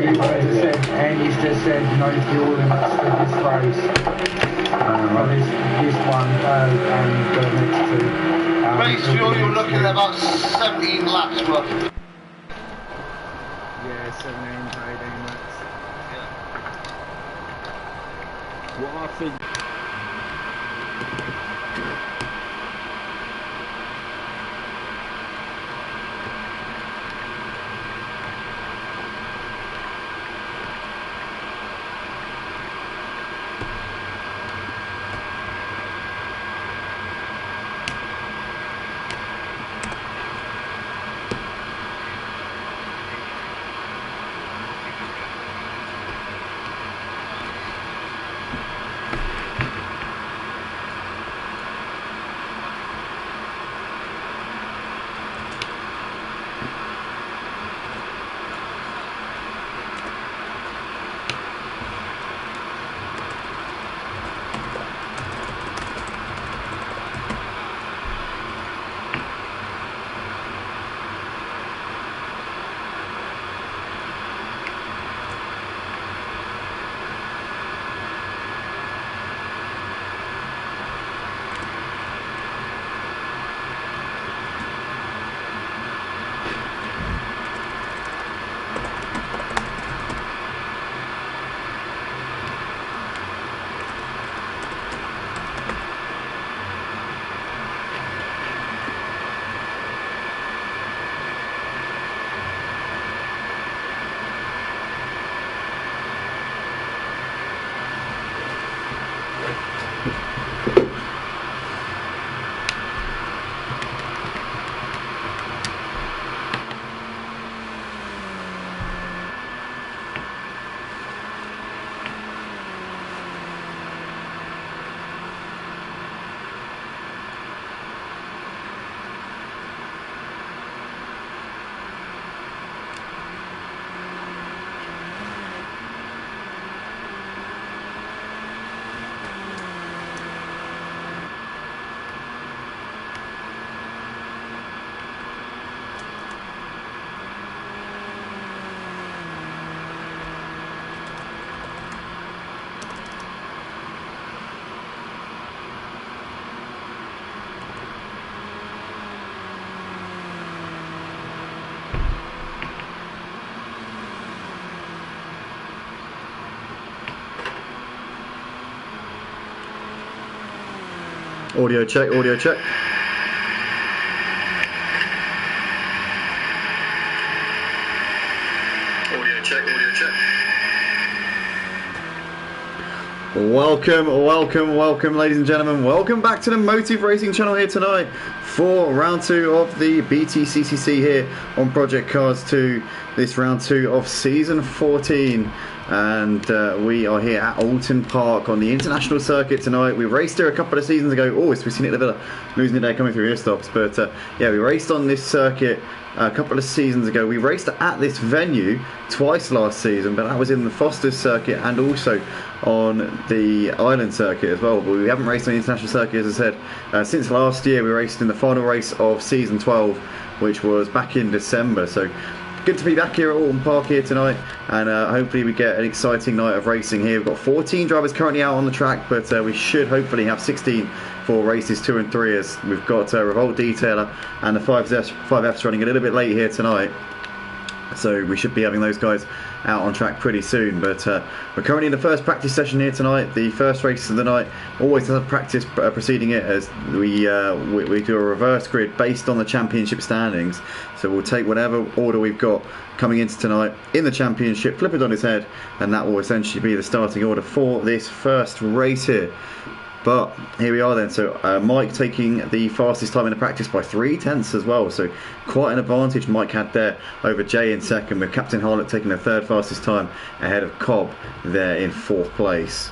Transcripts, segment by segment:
and he's just said no fuel limits for this race. This one and the next two. Race fuel, you're looking at about 17 laps worth. Yeah, 17 to 18 laps. Yeah. What I think. Audio check, audio check. Audio check, audio check. Welcome, ladies and gentlemen. Welcome back to the Motive Racing channel here tonight for round 2 of the BTCC here on Project Cars 2. This round 2 of season 14. And we are here at Oulton Park on the international circuit tonight. We raced here a couple of seasons ago. Oh, we've seen it at the Villa, losing the day coming through here stops. But yeah, we raced on this circuit a couple of seasons ago. We raced at this venue twice last season, but that was in the Foster's circuit and also on the Island circuit as well. But we haven't raced on the international circuit, as I said, since last year. We raced in the final race of season 12, which was back in December. So good to be back here at Oulton Park here tonight, and hopefully we get an exciting night of racing here. We've got 14 drivers currently out on the track, but we should hopefully have 16 for races 2 and 3, as we've got Revolt Detailer and the 5Fs running a little bit late here tonight. So we should be having those guys out on track pretty soon. But we're currently in the first practice session here tonight, the first race of the night. Always have practice preceding it, as we do a reverse grid based on the championship standings. So we'll take whatever order we've got coming into tonight in the championship, flip it on its head, and that will essentially be the starting order for this first race here. But here we are then. So Mike taking the fastest time in the practice by 3/10 as well. So quite an advantage Mike had there over Jay in second, with Captain Harlot taking the third fastest time ahead of Cobb there in 4th place.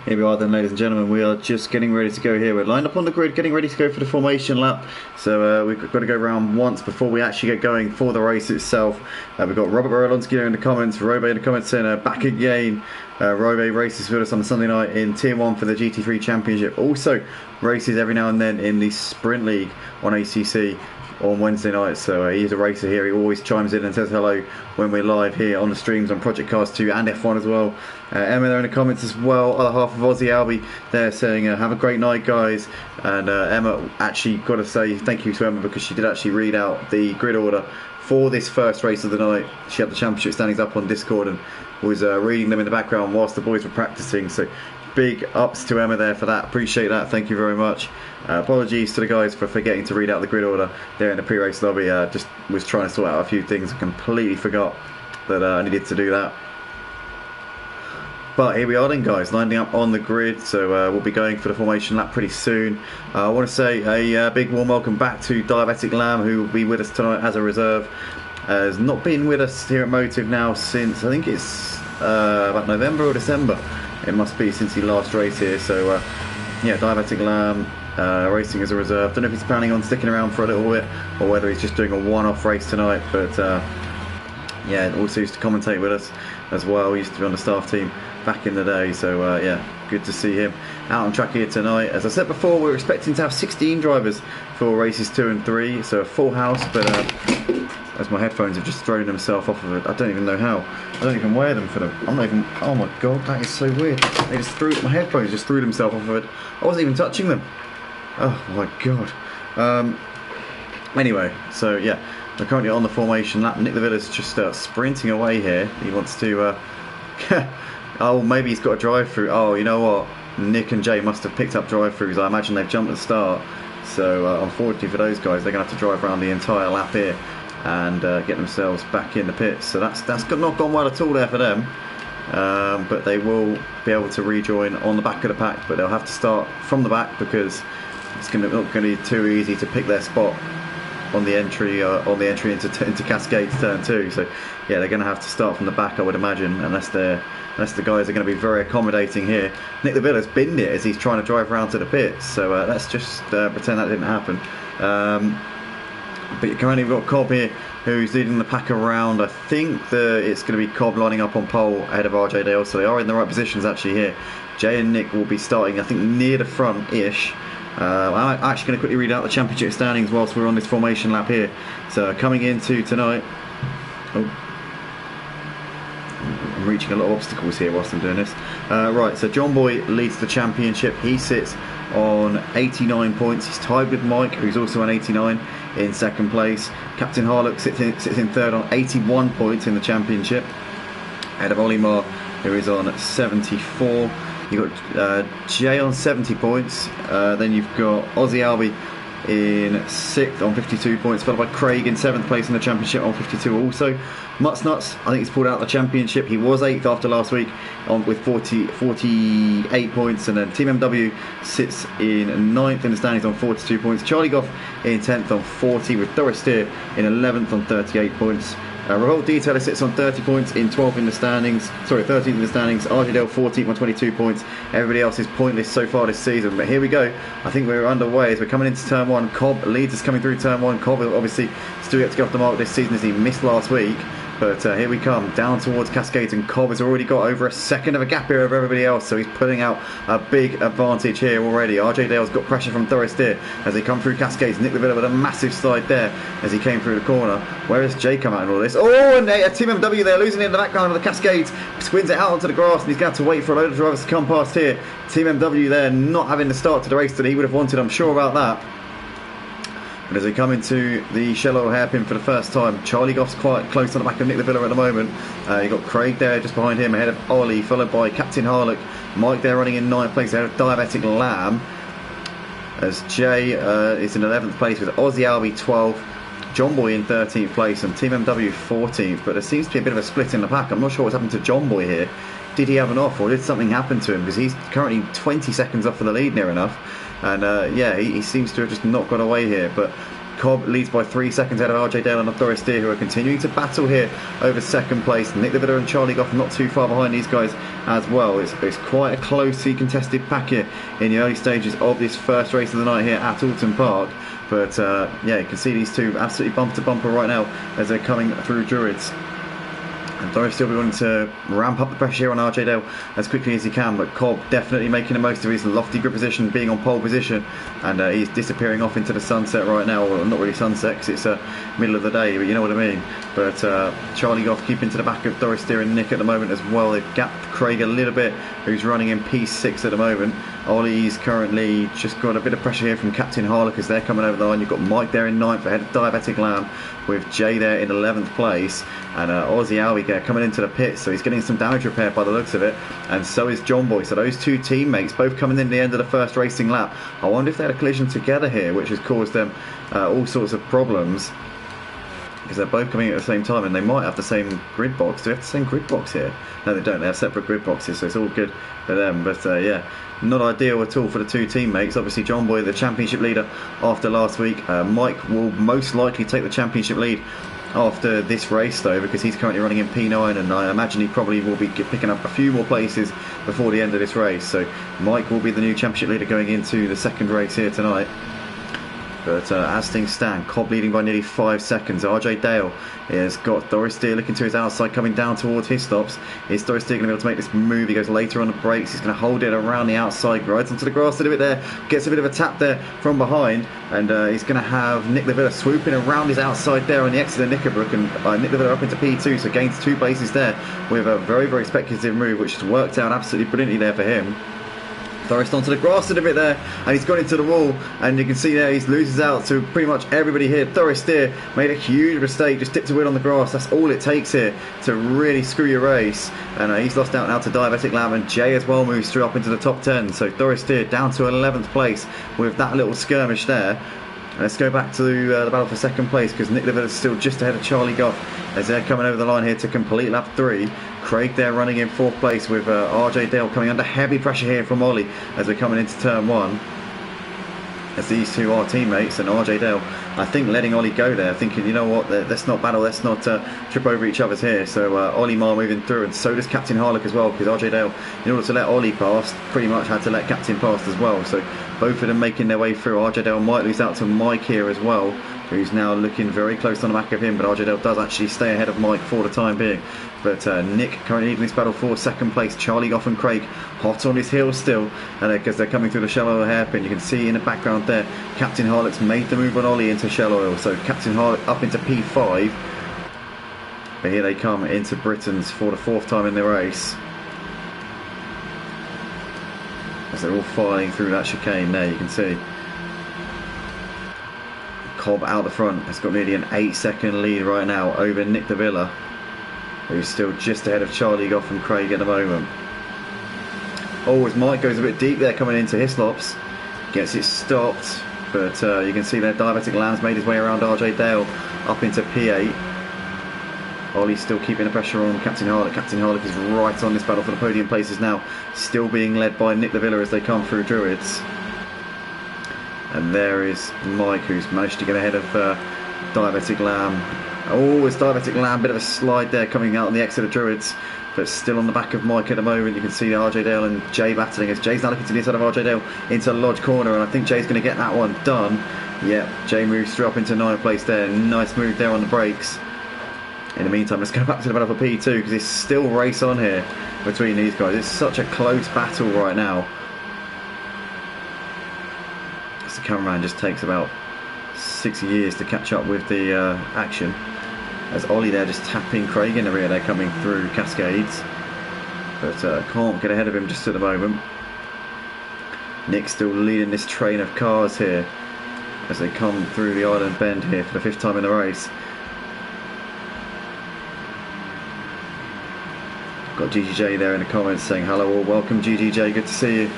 Here we are then, ladies and gentlemen. We are just getting ready to go here. We're lined up on the grid, getting ready to go for the formation lap. So we've got to go around once before we actually get going for the race itself. We've got Robert Barolonsky there in the comments, Robe in the comments saying back again. Robe races with us on Sunday night in Tier 1 for the GT3 Championship. Also races every now and then in the Sprint League on ACC on Wednesday night. So he's a racer here. He always chimes in and says hello when we're live here on the streams on Project Cars 2 and F1 as well. Emma there in the comments as well, other half of Aussie Albie there saying have a great night guys. And Emma, actually got to say thank you to Emma because she did actually read out the grid order for this first race of the night. She had the championship standings up on Discord and was reading them in the background whilst the boys were practicing. So big ups to Emma there for that. Appreciate that. Thank you very much. Apologies to the guys for forgetting to read out the grid order there in the pre-race lobby. Just was trying to sort out a few things and completely forgot that I needed to do that. But here we are then guys, lining up on the grid. So we'll be going for the formation lap pretty soon. I want to say a big warm welcome back to Diabetic Lamb, who will be with us tonight as a reserve. Has not been with us here at Motive now since I think it's about November or December. It must be since he last raced here. So yeah, Diabetic Lamb racing as a reserve. Don't know if he's planning on sticking around for a little bit or whether he's just doing a one-off race tonight. But yeah, also used to commentate with us as well. He used to be on the staff team back in the day. So yeah, good to see him out on track here tonight. As I said before, we're expecting to have 16 drivers for races 2 and 3. So a full house, but as my headphones have just thrown themselves off of it. I don't even know how. I don't even wear them for them. I'm not even... Oh my god, that is so weird. They just threw... My headphones just threw themselves off of it. I wasn't even touching them. Oh my god. Anyway, so yeah. We're currently on the formation lap. Nick Levilla's just sprinting away here. He wants to... oh, maybe he's got a drive-through. Oh, you know what? Nick and Jay must have picked up drive-throughs. I imagine they've jumped at the start. So unfortunately for those guys, they're going to have to drive around the entire lap here and get themselves back in the pits. So that's not gone well at all there for them. But they will be able to rejoin on the back of the pack, but they'll have to start from the back because it's not going to be too easy to pick their spot on the entry into Cascades turn 2. So yeah, they're going to have to start from the back, I would imagine, unless the guys are going to be very accommodating here. Nick Levilla's binned it as he's trying to drive around to the pits. So let's just pretend that didn't happen. But currently we've got Cobb here who's leading the pack around. I think it's going to be Cobb lining up on pole ahead of RJ Dale, so they are in the right positions actually here. Jay and Nick will be starting I think near the front-ish. I'm actually going to quickly read out the championship standings whilst we're on this formation lap here. So coming into tonight... Oh, I'm reaching a lot of obstacles here whilst I'm doing this. Right, so John Boy leads the championship. He sits on 89 points. He's tied with Mike, who's also on 89 in second place. Captain Harlock sits in third on 81 points in the championship, ahead of Olimar, who is on 74. You've got Jay on 70 points. Then you've got Aussie Albie in 6th on 52 points, followed by Craig in 7th place in the championship on 52 also. Mutts Nuts, I think he's pulled out the championship. He was 8th after last week with 48 points. And then Team MW sits in 9th in the standings on 42 points. Charlie Goff in 10th on 40, with Doris Steer in 11th on 38 points. Revolt Detailer sits on 30 points in 12th in the standings. Sorry, 13th in the standings. RJ Dale 14th on 22 points. Everybody else is pointless so far this season. But here we go. I think we're underway as we're coming into turn 1. Cobb leads us coming through turn 1. Cobb will obviously still get to go off the mark this season as he missed last week. But here we come, down towards Cascades, and Cobb has already got over a second of a gap here over everybody else, so he's putting out a big advantage here already. RJ Dale's got pressure from Doris Steer as they come through Cascades. Nick Levilla with a massive slide there as he came through the corner. Where has Jay come out in all this? Oh, and Team MW there, losing it in the background of the Cascades. Squins it out onto the grass, and he's going to have to wait for a load of drivers to come past here. Team MW there not having the start to the race that he would have wanted, I'm sure about that. But as they come into the Shell Oil hairpin for the first time, Charlie Goff's quite close on the back of Nick Levilla at the moment. You've got Craig there just behind him, ahead of Ollie, followed by Captain Harlock. Mike there running in 9th place, ahead of Diabetic Lamb. As Jay is in 11th place with Aussie Albie 12th, John Boy in 13th place, and Team MW 14th. But there seems to be a bit of a split in the pack. I'm not sure what's happened to John Boy here. Did he have an off, or did something happen to him? Because he's currently 20 seconds off of the lead near enough. And yeah, he seems to have just not got away here. But Cobb leads by 3 seconds ahead of RJ Dale and Doris Deer, who are continuing to battle here over second place. Nick De Villa and Charlie Goff not too far behind these guys as well. It's quite a closely contested pack here in the early stages of this first race of the night here at Oulton Park. But yeah, you can see these two absolutely bumper to bumper right now as they're coming through Druids. And Doris still be wanting to ramp up the pressure here on RJ Dale as quickly as he can, but Cobb definitely making the most of his lofty grip position, being on pole position, and he's disappearing off into the sunset right now. Well, not really sunset because it's middle of the day, but you know what I mean. But Charlie Goff keeping to the back of Doris Deer and Nick at the moment as well. They've gapped Craig a little bit, who's running in P6 at the moment. Ollie's currently just got a bit of pressure here from Captain Harlock as they're coming over the line. You've got Mike there in 9th ahead of Diabetic Lamb, with Jay there in 11th place, and Aussie Albiger coming into the pit, so he's getting some damage repair by the looks of it, and so is John Boy. So those two teammates both coming in the end of the first racing lap. I wonder if they had a collision together here, which has caused them all sorts of problems, because they're both coming at the same time, and they might have the same grid box. Do they have the same grid box here? No, they don't. They have separate grid boxes, so it's all good for them. But yeah, not ideal at all for the two teammates. Obviously, John Boy, the championship leader after last week. Mike will most likely take the championship lead after this race, though, because he's currently running in P9, and I imagine he probably will be picking up a few more places before the end of this race. So Mike will be the new championship leader going into the second race here tonight. But as things stand, Cobb leading by nearly 5 seconds. RJ Dale has got Doris Deer looking to his outside, coming down towards his stops. Is Doris Deer going to be able to make this move? He goes later on the brakes. He's going to hold it around the outside, rides onto the grass a little bit there, gets a bit of a tap there from behind, and he's going to have Nick De Villa swooping around his outside there on the exit of Knickerbrook, and Nick De Villa up into P2, so gains 2 places there with a very, very speculative move, which has worked out absolutely brilliantly there for him. Doris onto the grass a little bit there, and he's gone into the wall, and you can see there he loses out to pretty much everybody here. Doris Deer made a huge mistake, just tipped a wheel on the grass. That's all it takes here to really screw your race, and he's lost out now to Diabetic Lamb, and Jay as well moves through up into the top 10. So Doris Deer down to 11th place with that little skirmish there. Let's go back to the battle for second place, because Nick De Villa is still just ahead of Charlie Goff as they're coming over the line here to complete lap 3. Craig there running in 4th place with RJ Dale coming under heavy pressure here from Ollie as we're coming into turn 1. As these two are teammates, and RJ Dale, I think, letting Ollie go there, thinking, you know what, let's not battle, let's not trip over each other's here. So Ollie Marr moving through, and so does Captain Harlock as well, because RJ Dale, in order to let Ollie pass, pretty much had to let Captain pass as well. So both of them making their way through. RJ Dale might lose out to Mike here as well, who's now looking very close on the back of him, but RJ Dale does actually stay ahead of Mike for the time being. But Nick currently leading this battle for second place. Charlie Goff and Craig hot on his heels still, and because they're coming through the shell oil hairpin. You can see in the background there Captain Harlock's made the move on Ollie into shell oil, so Captain Harlock up into P5. But here they come into Britain's for the 4th time in the race, as they're all filing through that chicane there. You can see Cobb out the front has got nearly an 8-second lead right now over Nick De Villa, who's still just ahead of Charlie Goff and Craig at the moment. Oh, as Mike goes a bit deep there coming into Hislops, gets it stopped, but you can see there Diabetic Lamb's made his way around RJ Dale up into P8. Ollie's still keeping the pressure on Captain Harlock. Captain Harlock is right on this battle for the podium places now, still being led by Nick De Villa as they come through Druids. And there is Mike, who's managed to get ahead of Diabetic Lamb. Oh, it's Diabetic Lamb, bit of a slide there coming out on the exit of Druids, but still on the back of Mike at the moment. You can see RJ Dale and Jay battling as Jay's now looking to the inside of RJ Dale into Lodge corner, and I think Jay's going to get that one done. Yeah, Jay moves through up into 9th place there. Nice move there on the brakes. In the meantime, let's go back to the battle for P2, because it's still race on here between these guys. It's such a close battle right now. The cameraman just takes about 6 years to catch up with the action, as Ollie there just tapping Craig in the rear. They're coming through Cascades, but can't get ahead of him just at the moment. Nick still leading this train of cars here as they come through the island bend here for the 5th time in the race. Got GGJ there in the comments saying hello all, welcome GGJ, good to see you.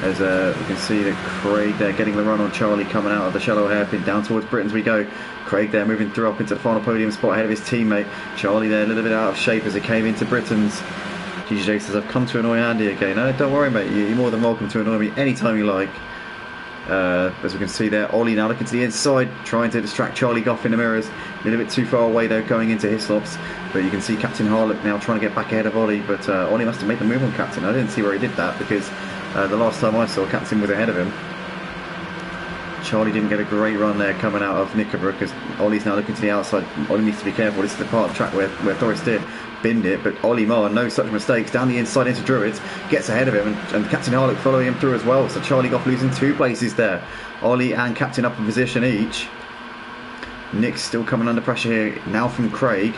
As we can see that Craig there getting the run on Charlie coming out of the shallow hairpin. Down towards Britain as we go. Craig there moving through up into the final podium spot ahead of his teammate. Charlie there a little bit out of shape as he came into Britain's. GJ says, I've come to annoy Andy again. No, don't worry mate, you're more than welcome to annoy me anytime you like. As we can see there, Ollie now looking to the inside, trying to distract Charlie Goff in the mirrors. A little bit too far away though, going into Hislops. But you can see Captain Harlock now trying to get back ahead of Ollie. But Ollie must have made the move on Captain. I didn't see where he did that, because the last time I saw, Captain was ahead of him. Charlie didn't get a great run there coming out of Knickerbrook, as Ollie's now looking to the outside. Ollie needs to be careful. This is the part of the track where Doris did binned it, but Ollie Marr, no such mistakes, down the inside into Druids, gets ahead of him, and Captain Harlock following him through as well. So Charlie Goff losing 2 places there. Ollie and Captain up in position each. Nick's still coming under pressure here now from Craig,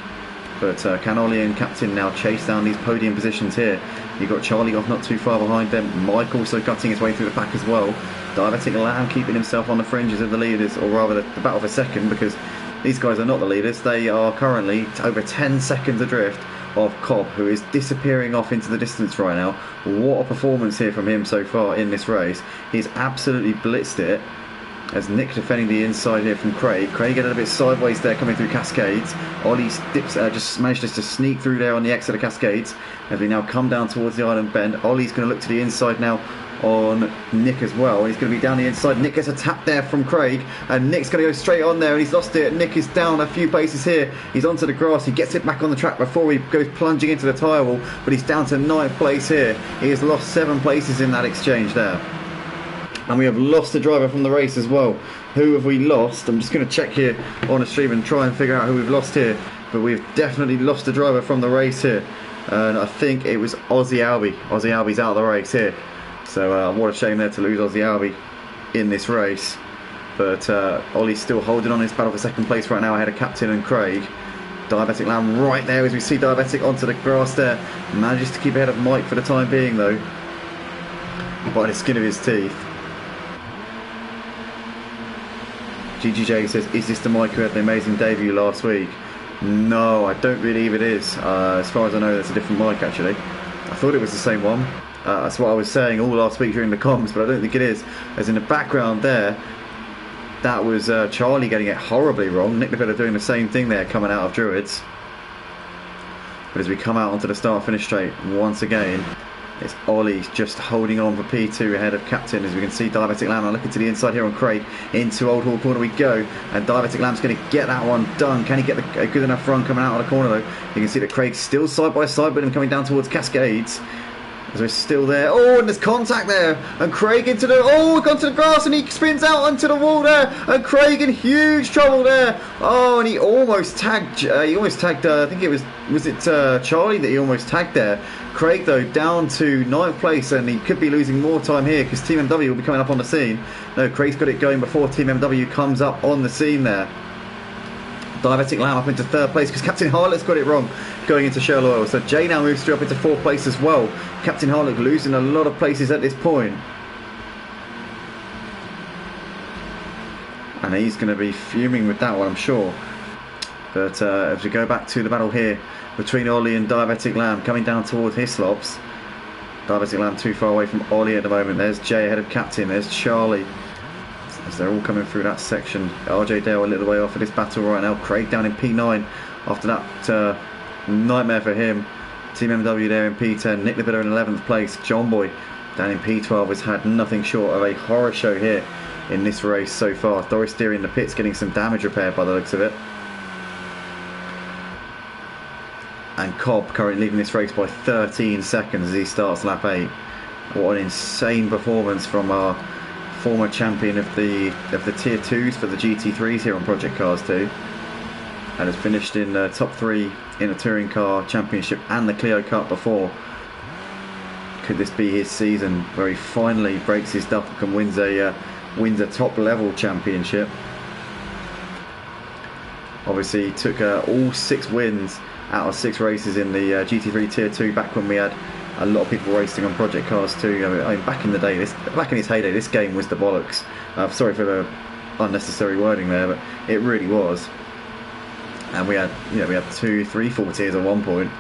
but can Ollie and Captain now chase down these podium positions here? You've got Charlie Goff not too far behind them. Mike also cutting his way through the pack as well. Diabetic Lamb keeping himself on the fringes of the leaders, or rather the battle for second, because these guys are not the leaders. They are currently over 10 seconds adrift of Cobb, who is disappearing off into the distance right now. What a performance here from him so far in this race. He's absolutely blitzed it, as Nick defending the inside here from Craig. Craig get a little bit sideways there coming through Cascades. Ollie just managed to sneak through there on the exit of Cascades, as we now come down towards the island bend. Ollie's going to look to the inside now on Nick as well. He's going to be down the inside. Nick gets a tap there from Craig, and Nick's going to go straight on there, and he's lost it. Nick is down a few places here. He's onto the grass. He gets it back on the track before he goes plunging into the tyre wall, but he's down to 9th place here. He has lost 7 places in that exchange there. And we have lost a driver from the race as well. Who have we lost? I'm just going to check here on the stream and try and figure out who we've lost here, but we've definitely lost a driver from the race here, and I think it was Aussie Albie. Aussie Albie's out of the race here. So what a shame there to lose Aussie Albie in this race. But Ollie's still holding on his battle for second place right now ahead of Captain and Craig. Diabetic Lamb right there as we see Diabetic onto the grass there. Manages to keep ahead of Mike for the time being though, by the skin of his teeth. GGJ says, is this the Mike who had the amazing debut last week? No, I don't believe it is. As far as I know, that's a different Mike actually. I thought it was the same one. That's what I was saying all last week during the comms, but I don't think it is. As in the background there, that was Charlie getting it horribly wrong. Nick Neville doing the same thing there coming out of Druids. But as we come out onto the start-finish straight once again, it's Ollie just holding on for P2 ahead of Captain, as we can see Diabetic Lamb now looking to the inside here on Craig. Into Old Hall Corner we go, and Diabetic Lamb's going to get that one done. Can he get a good enough run coming out of the corner though? You can see that Craig's still side by side with him coming down towards Cascades. As we're still there. Oh, and there's contact there, and Craig into the, oh, gone to the grass, and he spins out onto the wall there, and Craig in huge trouble there. Oh, and he almost tagged I think it was it Charlie that he almost tagged there. Craig though down to 9th place, and he could be losing more time here because Team MW will be coming up on the scene. No, Craig's got it going before Team MW comes up on the scene there. Diabetic Lamb up into 3rd place because Captain Harlock's got it wrong going into Shell Oil. So Jay now moves through up into 4th place as well. Captain Harlock losing a lot of places at this point. And he's going to be fuming with that one, I'm sure. But as we go back to the battle here between Ollie and Diabetic Lamb, coming down towards Hislops. Diabetic Lamb too far away from Ollie at the moment. There's Jay ahead of Captain. There's Charlie, as they're all coming through that section. RJ Dale a little way off of this battle right now. Craig down in P9 after that nightmare for him. Team MW there in P10. Nick Levitter in 11th place. John Boy down in P12 has had nothing short of a horror show here in this race so far. Doris Deary in the pits getting some damage repaired by the looks of it. And Cobb currently leading this race by 13 seconds as he starts lap 8. What an insane performance from our former champion of the tier 2s for the GT3s here on Project Cars 2, and has finished in top 3 in the Touring Car Championship and the Clio Cup before. Could this be his season where he finally breaks his duck and wins a top level championship? Obviously he took all 6 wins out of 6 races in the GT3 tier 2 back when we had a lot of people racing on Project Cars 2. I mean, back in the day, back in his heyday, this game was the bollocks. Sorry for the unnecessary wording there, but it really was. And we had 2, 3, 4 tiers at one point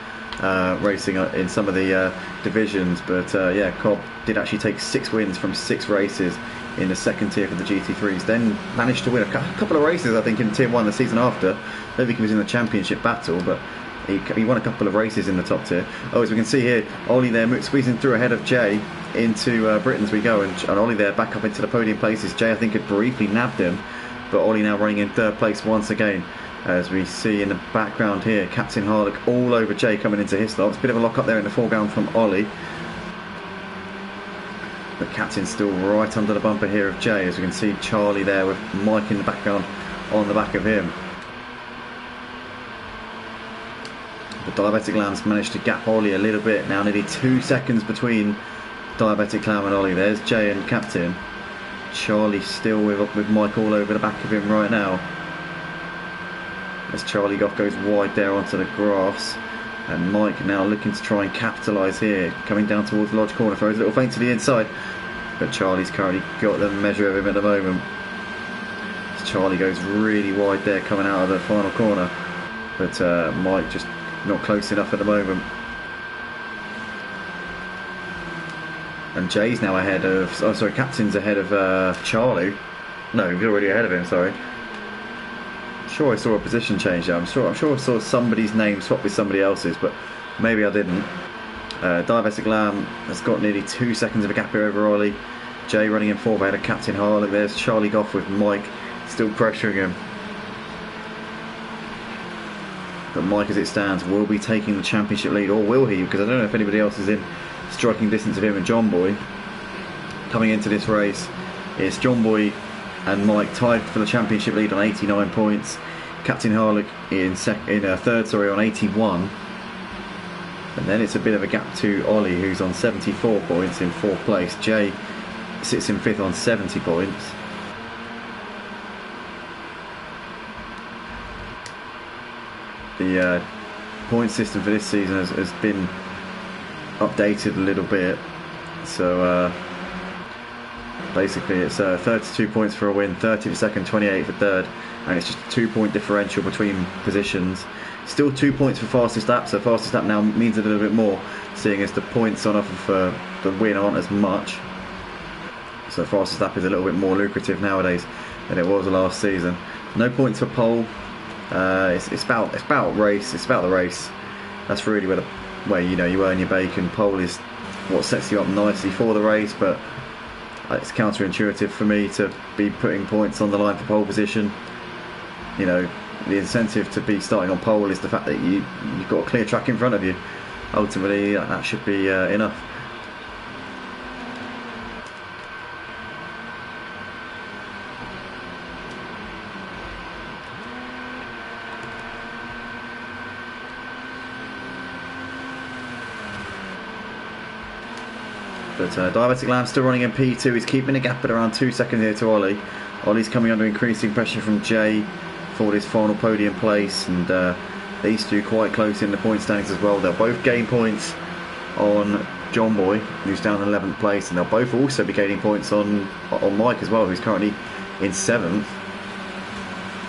racing in some of the divisions. But yeah, Cobb did actually take 6 wins from 6 races in the 2nd tier for the GT3s. Then managed to win a couple of races, I think, in tier 1 the season after. I don't think he was in the championship battle, but He won a couple of races in the top tier. Oh, as we can see here, Ollie there squeezing through ahead of Jay into Britain as we go, and Ollie there back up into the podium places. Jay, I think, had briefly nabbed him, but Ollie now running in third place once again. As we see in the background here, Captain Harlock all over Jay coming into his stops. Bit of a lock up there in the foreground from Ollie. But Captain's still right under the bumper here of Jay, as we can see Charlie there with Mike in the background on the back of him. But Diabetic Lamb's managed to gap Ollie a little bit. Now nearly 2 seconds between Diabetic Lamb and Ollie. There's Jay and Captain. Charlie still with Mike all over the back of him right now. As Charlie Goff goes wide there onto the grass. And Mike now looking to try and capitalise here. Coming down towards Lodge Corner. Throws a little feint to the inside. But Charlie's currently got the measure of him at the moment. As Charlie goes really wide there coming out of the final corner. But Mike just not close enough at the moment. And Jay's now ahead of... Oh, sorry, Captain's ahead of Charlie. No, he's already ahead of him, sorry. I'm sure I saw a position change there. I'm sure I saw somebody's name swap with somebody else's, but maybe I didn't. Diabetic Lamb has got nearly 2 seconds of a gap here over Ollie. Jay running in fourth ahead of Captain Harlock. There's Charlie Goff with Mike still pressuring him. But Mike, as it stands, will be taking the championship lead, or will he? Because I don't know if anybody else is in striking distance of him and John Boy. Coming into this race, it's John Boy and Mike tied for the championship lead on 89 points. Captain Harlock in third, on 81. And then it's a bit of a gap to Ollie, who's on 74 points in fourth place. Jay sits in fifth on 70 points. The point system for this season has been updated a little bit. So basically it's 32 points for a win, 30 for second, 28 for third, and it's just a 2 point differential between positions. Still 2 points for fastest lap, so fastest lap now means a little bit more, seeing as the points on offer for the win aren't as much. So fastest lap is a little bit more lucrative nowadays than it was last season. No points for pole. It's about the race. That's really where you earn your bacon. Pole is what sets you up nicely for the race, but it's counterintuitive for me to be putting points on the line for pole position. You know, the incentive to be starting on pole is the fact that you've got a clear track in front of you. Ultimately, that should be enough. But Diabetic Lamb still running in P2. He's keeping a gap at around 2 seconds here to Ollie. Ollie's coming under increasing pressure from Jay for his final podium place, and these two quite close in the point standings as well. They'll both gain points on John Boy, who's down in 11th place, and they'll both also be gaining points on Mike as well, who's currently in 7th.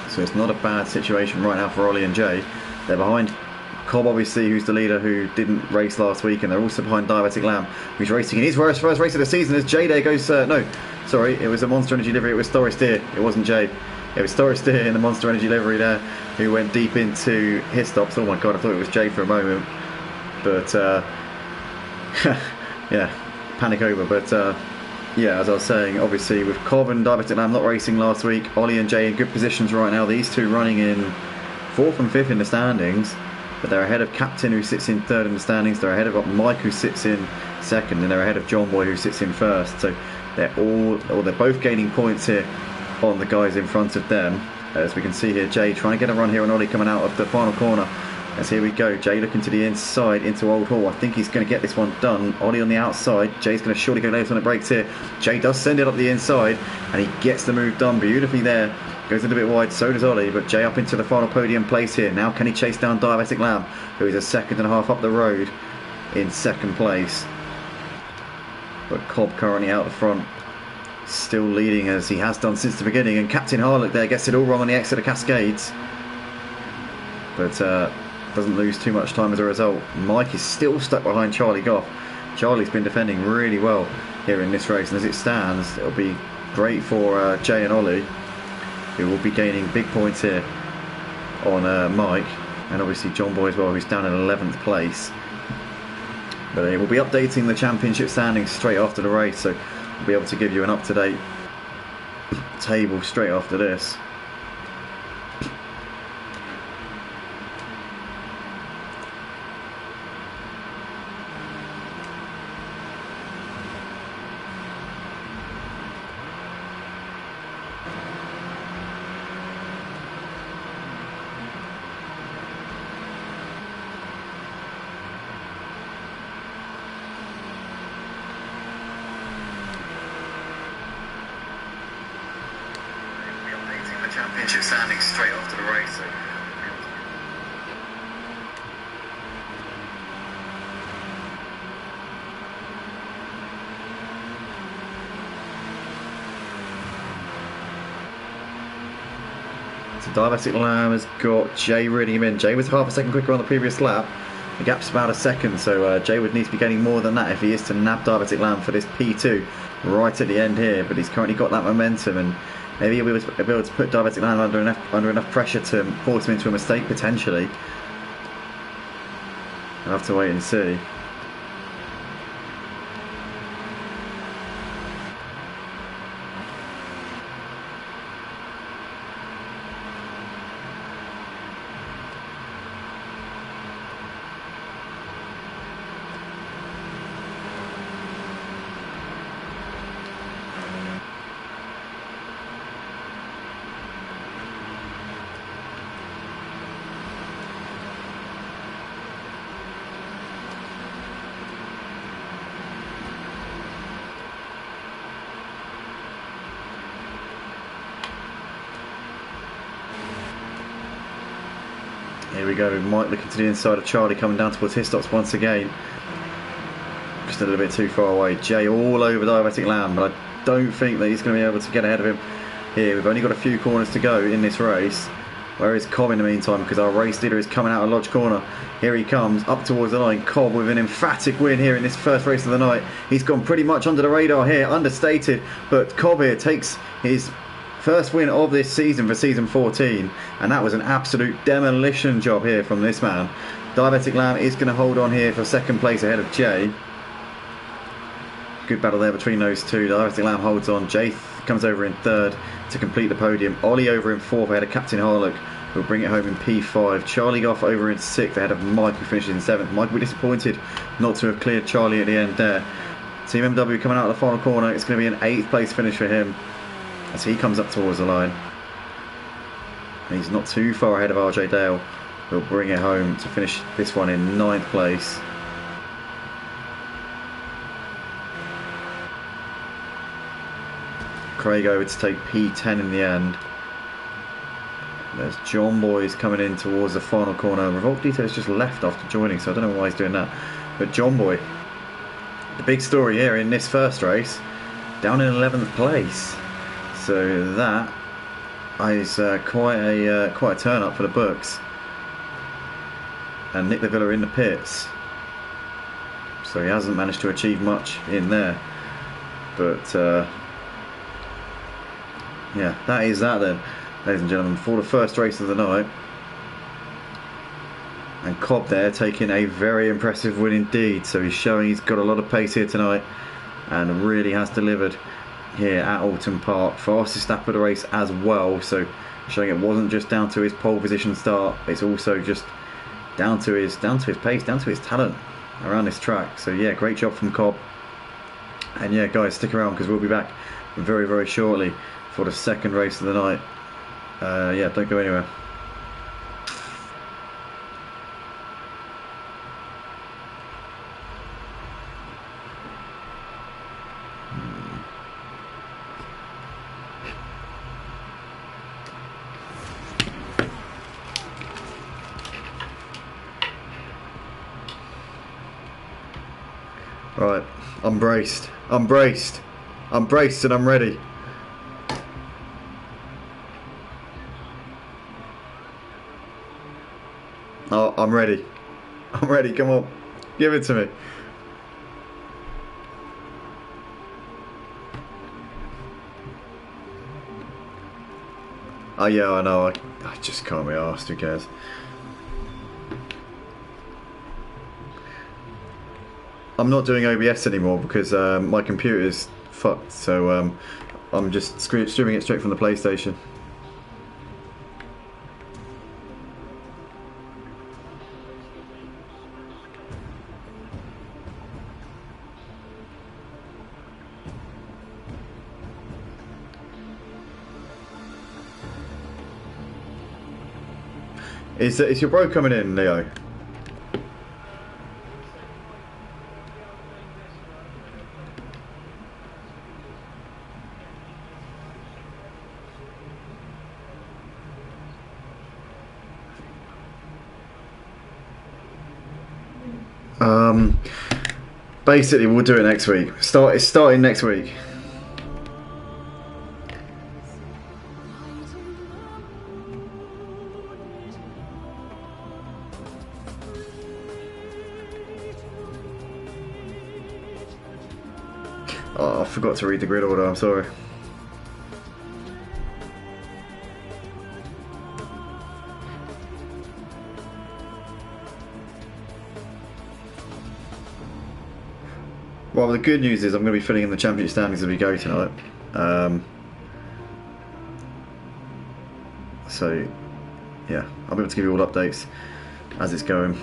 So it's not a bad situation right now for Ollie and Jay. They're behind Cobb, obviously, who's the leader, who didn't race last week, and they're also behind Diabetic Lamb, who's racing in his first race of the season as Jay there goes... no, sorry, it was a Monster Energy livery. It was Thoris Deer. It wasn't Jay. It was Thoris Deer in the Monster Energy livery there, who went deep into his stops. Oh my god, I thought it was Jay for a moment. But, yeah, panic over. But, yeah, as I was saying, obviously, with Cobb and Diabetic Lamb not racing last week, Ollie and Jay in good positions right now. These two running in 4th and 5th in the standings. But they're ahead of Captain, who sits in 3rd in the standings. They're ahead of Mike, who sits in 2nd, and they're ahead of John Boy, who sits in 1st. So they're both gaining points here on the guys in front of them. As we can see here, Jay trying to get a run here on Ollie coming out of the final corner. As here we go, Jay looking to the inside into Old Hall. I think he's going to get this one done. Ollie on the outside. Jay's going to surely go late on the brakes here. Jay does send it up the inside, and he gets the move done beautifully there. Goes a little bit wide, so does Ollie, but Jay up into the final podium place here. Now can he chase down Diabetic Lamb, who is a 2.5 seconds up the road in 2nd place. But Cobb currently out the front, still leading as he has done since the beginning, and Captain Harlock there gets it all wrong on the exit of Cascades. But doesn't lose too much time as a result. Mike is still stuck behind Charlie Goff. Charlie's been defending really well here in this race, and as it stands, it'll be great for Jay and Ollie, who will be gaining big points here on Mike. and obviously John Boy as well, who's down in 11th place. But we'll be updating the championship standings straight after the race, so we'll be able to give you an up-to-date table straight after this. Championship standing straight after the race. So Diabetic Lamb has got Jay reading him in. Jay was half a second quicker on the previous lap. The gap's about a second, so Jay would need to be getting more than that if he is to nab Diabetic Lamb for this P2 right at the end here. But he's currently got that momentum, and maybe he'll be able to put Diabetic Lamb under enough pressure to force him into a mistake potentially. I'll have to wait and see. Here we go, Mike looking to the inside of Charlie, coming down towards his stops once again. Just a little bit too far away. Jay all over Diabetic Lamb, but I don't think that he's going to be able to get ahead of him here. We've only got a few corners to go in this race. Where is Cobb in the meantime? Because our race leader is coming out of Lodge Corner. Here he comes, up towards the line. Cobb with an emphatic win here in this first race of the night. He's gone pretty much under the radar here, understated, but Cobb here takes his first win of this season for season 14, and that was an absolute demolition job here from this man. Diabetic Lamb is going to hold on here for second place ahead of Jay. Good battle there between those two. Diabetic Lamb holds on. Jay comes over in third to complete the podium. Ollie over in fourth ahead of Captain Harlock, who will bring it home in P5. Charlie Goff over in sixth ahead of Mike, who finishes in seventh. Mike will be disappointed not to have cleared Charlie at the end there. Team MW coming out of the final corner. It's going to be an 8th place finish for him as he comes up towards the line. He's not too far ahead of RJ Dale, who'll bring it home to finish this one in 9th place. Craig over to take P10 in the end. There's John Boys coming in towards the final corner. Revolt Detail's just left after joining, so I don't know why he's doing that. But John Boy, the big story here in this first race, down in 11th place. So that is quite a turn up for the books. And Nick Lavilla in the pits, so he hasn't managed to achieve much in there. But yeah, that is that then, ladies and gentlemen, for the first race of the night. And Cobb there taking a very impressive win indeed. So he's showing he's got a lot of pace here tonight and really has delivered here at Oulton Park. Fastest lap of the race as well, so showing it wasn't just down to his pole position start, it's also just down to his pace, down to his talent around this track. So yeah, great job from Cobb. And yeah, guys, stick around because we'll be back very, very shortly for the second race of the night. Yeah, don't go anywhere. Right, I'm braced and I'm ready. Oh, I'm ready, come on, give it to me. Oh yeah, I know, I just can't be arsed, who cares. I'm not doing OBS anymore because my computer's fucked. So I'm just streaming it straight from the PlayStation. Is your bro coming in, Leo? Basically, we'll do it next week. It's starting next week. Oh, I forgot to read the grid order, I'm sorry. Well, the good news is I'm going to be filling in the championship standings as we go tonight. So, yeah, I'll be able to give you all updates as it's going.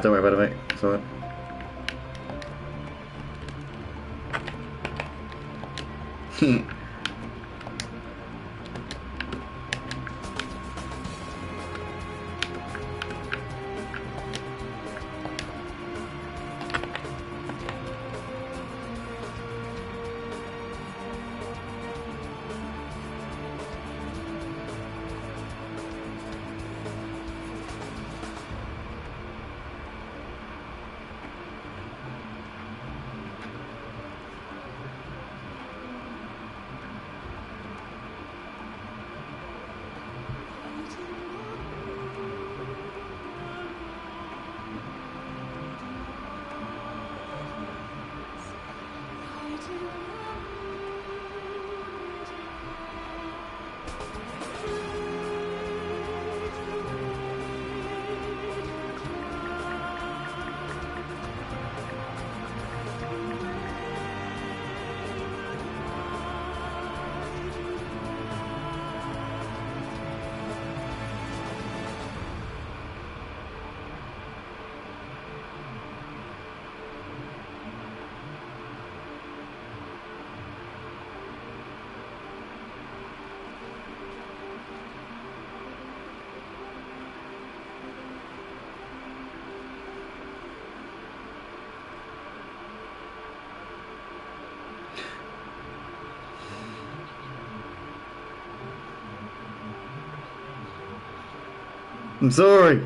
Don't worry about it, mate. It's alright. I'm sorry.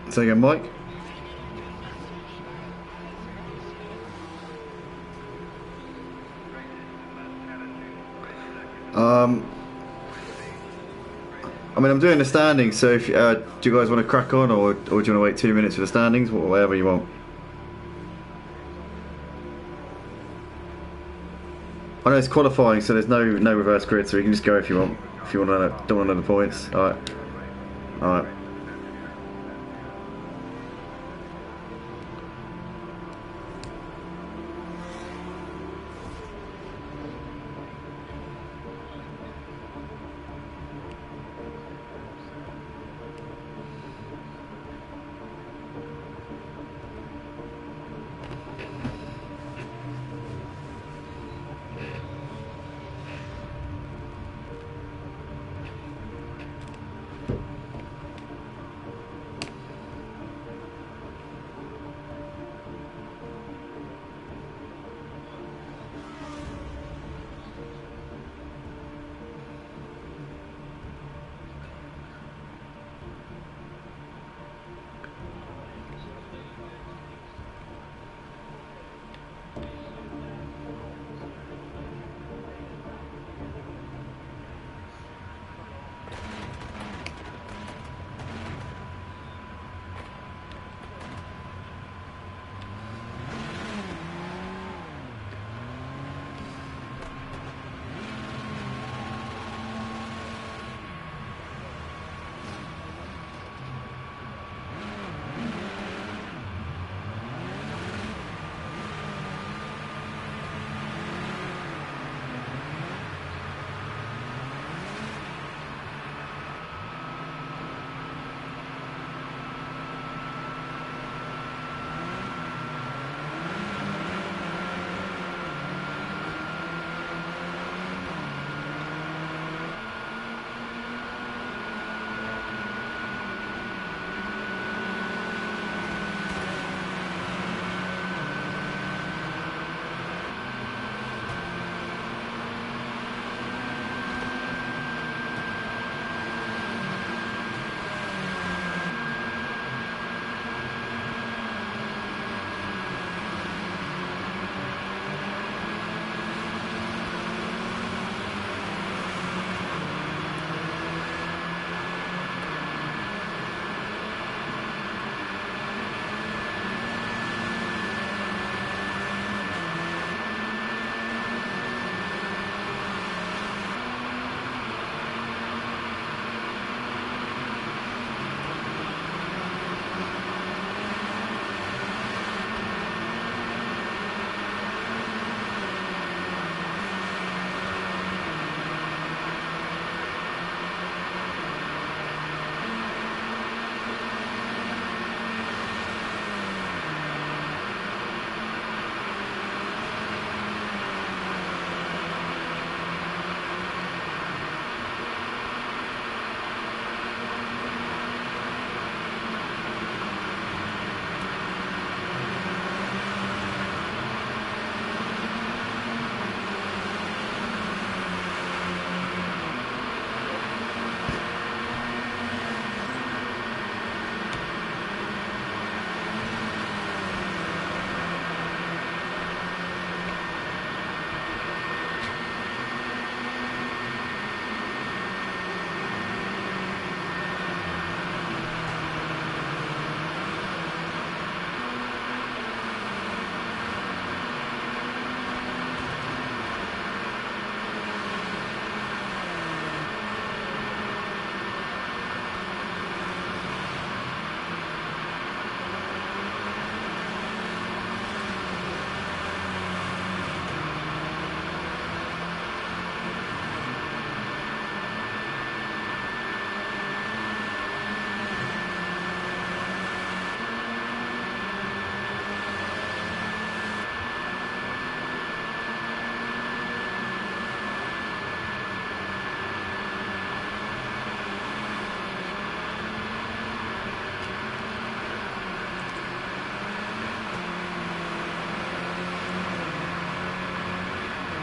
Say again, Mike. I mean, I'm doing the standings, so if do you guys want to crack on, or do you want to wait 2 minutes for the standings, or whatever you want? I know it's qualifying, so there's no reverse grid, so you can just go if you want. If you want to, don't want to know the points. All right. All right.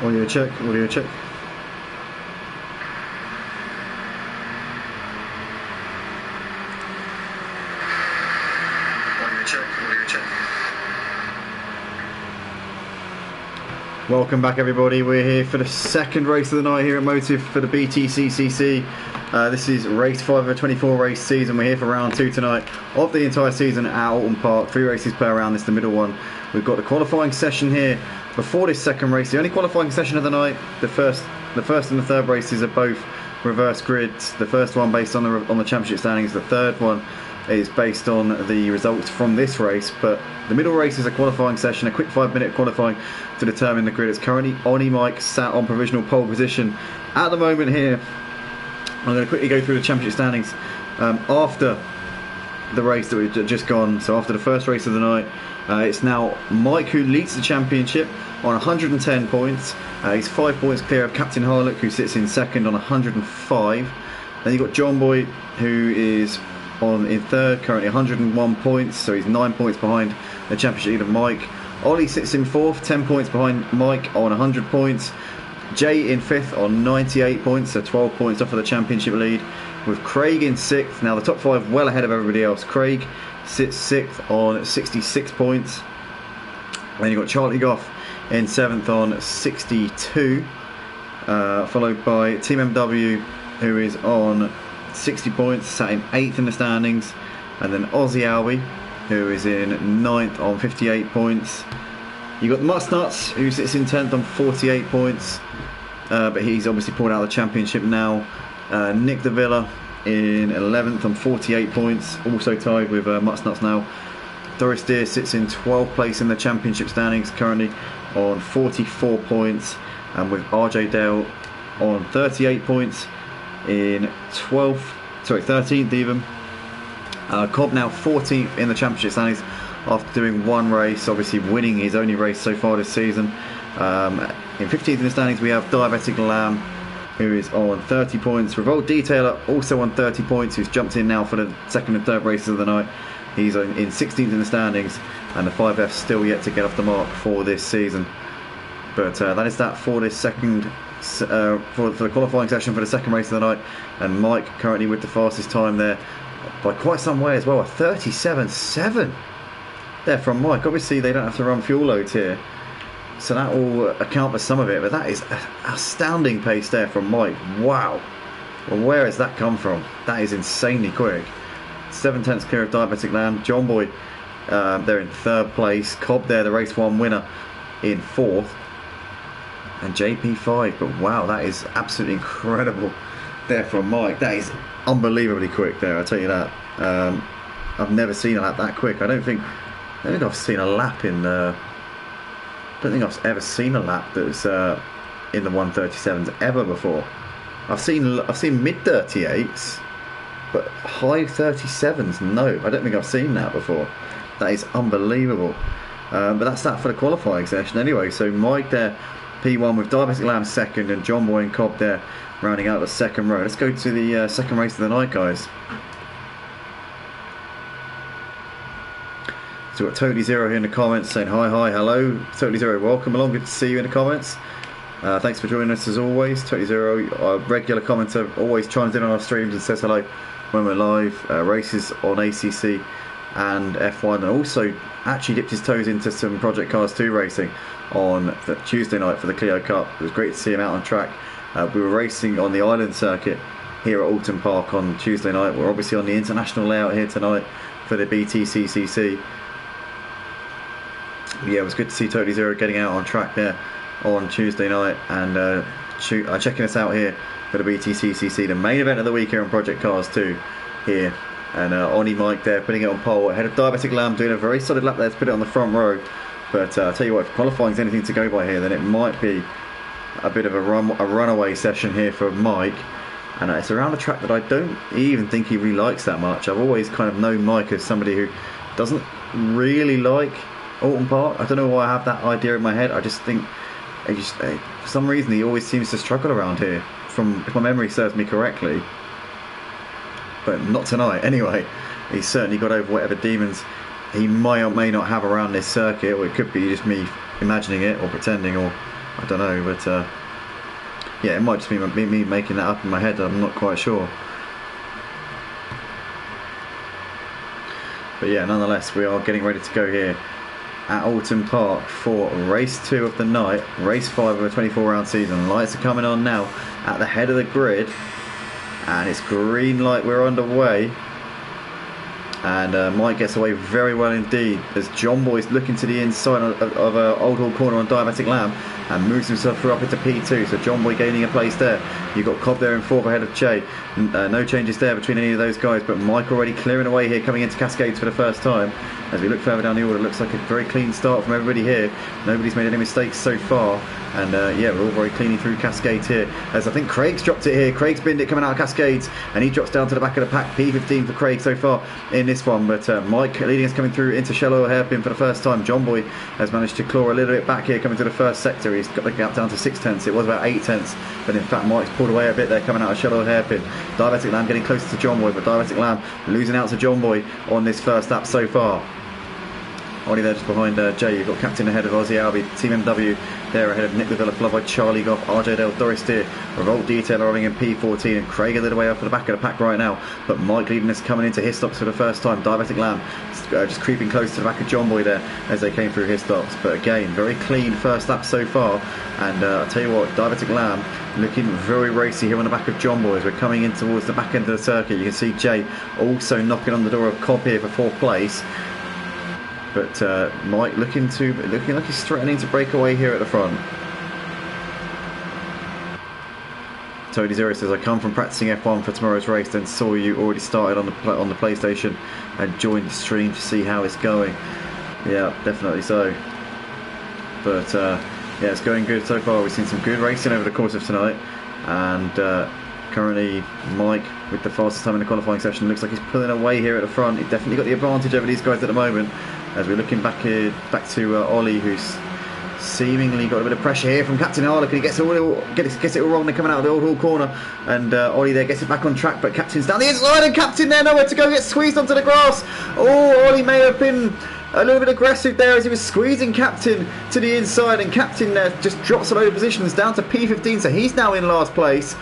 Audio check, audio check. Audio check, audio check. Welcome back everybody, we're here for the second race of the night here at Motive for the BTCC. This is race 5 of a 24 race season. We're here for round 2 tonight of the entire season at Oulton Park. 3 races per round, this is the middle one. We've got the qualifying session here before this second race. The only qualifying session of the night. The first and the third races are both reverse grids. The first one based on the championship standings. The third one is based on the results from this race, but the middle race is a qualifying session, a quick 5-minute qualifying to determine the grid. It's currently Oni Mike sat on provisional pole position at the moment here. I'm going to quickly go through the championship standings after the race that we've just gone. So after the first race of the night, it's now Mike who leads the championship on 110 points. He's 5 points clear of Captain Harlock, who sits in second on 105. Then you've got John Boy, who is in third, currently 101 points, so he's 9 points behind the championship leader Mike. Ollie sits in fourth, 10 points behind Mike on 100 points. Jay in fifth on 98 points, so 12 points off of the championship lead, with Craig in sixth. Now the top 5 well ahead of everybody else. Craig sits sixth on 66 points. Then you've got Charlie Goff in seventh on 62, followed by Team MW, who is on 60 points, sat in 8th in the standings, and then Aussie Albie, who is in 9th on 58 points. You've got the Mustnuts, who sits in 10th on 48 points, but he's obviously pulled out of the championship now. Nick De Villa in 11th on 48 points, also tied with Mustnuts now. Doris Deer sits in 12th place in the championship standings, currently on 44 points, and with RJ Dale on 38 points in 13th even. Cobb now 14th in the championship standings after doing one race, obviously winning his only race so far this season. In 15th in the standings we have Diabetic Lamb, who is on 30 points. Revolt Detailer also on 30 points, who's jumped in now for the second and third races of the night. He's in 16th in the standings, and the 5F still yet to get off the mark for this season. But that is that for this second for the qualifying session for the second race of the night. And Mike currently with the fastest time there by quite some way as well, a 37.7 there from Mike. Obviously they don't have to run fuel loads here, so that will account for some of it, but that is an astounding pace there from Mike. Wow, well, where has that come from? That is insanely quick. 7 tenths clear of Diabetic Lamb. John Boy they're in third place. Cobb there, the race 1 winner, in fourth, and JP5. But wow, that is absolutely incredible there from Mike. That is unbelievably quick there, I'll tell you that. I've never seen a lap that quick. I don't think I've seen a lap in I don't think I've ever seen a lap that's in the 137s ever before. I've seen mid 38s, but high 37s, no, I don't think I've seen that before. That is unbelievable. But that's that for the qualifying session anyway. So Mike there, P1, with Diabetic Lamb second, and John Boy and Cobb there rounding out the second row. Let's go to the second race of the night, guys. So we've got Totally Zero here in the comments saying hi, hello. Totally Zero, welcome along, good to see you in the comments. Thanks for joining us as always. Totally Zero, our regular commenter, always chimes in on our streams and says hello when we're live. Races on ACC and F1, and also actually dipped his toes into some Project Cars 2 racing on the Tuesday night for the Clio Cup. It was great to see him out on track. We were racing on the island circuit here at Oulton Park on Tuesday night. We're obviously on the international layout here tonight for the BTCC. Yeah, it was good to see Totally Zero getting out on track there on Tuesday night, and checking us out here for the BTCC, the main event of the week here on Project Cars 2 here. And Oni Mike there putting it on pole ahead of Diabetic Lamb, doing a very solid lap there to put it on the front row. But I'll tell you what, if qualifying's anything to go by here, then it might be a bit of a runaway session here for Mike. And it's around a track that I don't even think he really likes that much. I've always kind of known Mike as somebody who doesn't really like Oulton Park. I don't know why I have that idea in my head. I just think for some reason he always seems to struggle around here, if my memory serves me correctly. But not tonight anyway. He's certainly got over whatever demons he may or may not have around this circuit, or it could be just me imagining it or pretending or I don't know, but yeah, it might just be me making that up in my head. I'm not quite sure. But yeah, nonetheless, we are getting ready to go here at Oulton Park for race 2 of the night, race 5 of a 24-round season. Lights are coming on now at the head of the grid, and it's green light. We're underway, and Mike gets away very well indeed as John Boy's looking to the inside of Old Hall Corner on Diabetic Lamb and moves himself through up into P2. So John Boy gaining a place there. You've got Cobb there in 4th ahead of Jay. No changes there between any of those guys, but Mike already clearing away here, coming into Cascades for the first time. As we look further down the order, it looks like a very clean start from everybody here. Nobody's made any mistakes so far, and yeah, we're all very cleanly through Cascades here. As I think Craig's dropped it here. Craig's binned it coming out of Cascades, and he drops down to the back of the pack. P15 for Craig so far in this one, but Mike leading us coming through into Shallow Hairpin for the first time. John Boy has managed to claw a little bit back here, coming to the first sector. He's got the gap down to 6/10. It was about 8/10, but in fact Mike's pulled away a bit there coming out of Shallow Hairpin. Diabetic Lamb getting closer to John Boy, but Diabetic Lamb losing out to John Boy on this first lap so far. Only there just behind Jay. You've got Captain ahead of Aussie Albie, Team MW there ahead of Nick Lavilla, followed by Charlie Goff, RJ Dale, Doris Deer, Revolt Detailer rolling in P14, and Craig a little way up at the back of the pack right now. But Mike leading us coming into his stops for the first time. Diabetic Lamb just creeping close to the back of John Boy there as they came through his stops. But again, very clean first lap so far. And I'll tell you what, Diabetic Lamb looking very racy here on the back of John Boy as we're coming in towards the back end of the circuit. You can see Jay also knocking on the door of Cobb here for 4th place. But Mike looking like he's threatening to break away here at the front. Tony Zero says, I come from practicing F1 for tomorrow's race, then saw you already started on the PlayStation and joined the stream to see how it's going. Yeah, definitely so. But yeah, it's going good so far. We've seen some good racing over the course of tonight, and currently Mike with the fastest time in the qualifying session. Looks like he's pulling away here at the front. He's definitely got the advantage over these guys at the moment. As we're looking back to Ollie, who's seemingly got a bit of pressure here from Captain Harlock, and he gets it all wrong. They're coming out of the Old Hall corner, and Ollie there gets it back on track, but Captain's down the inside, and Captain there nowhere to go, gets squeezed onto the grass. Oh, Ollie may have been a little bit aggressive there as he was squeezing Captain to the inside, and Captain just drops a load of positions down to P15, so he's now in last place.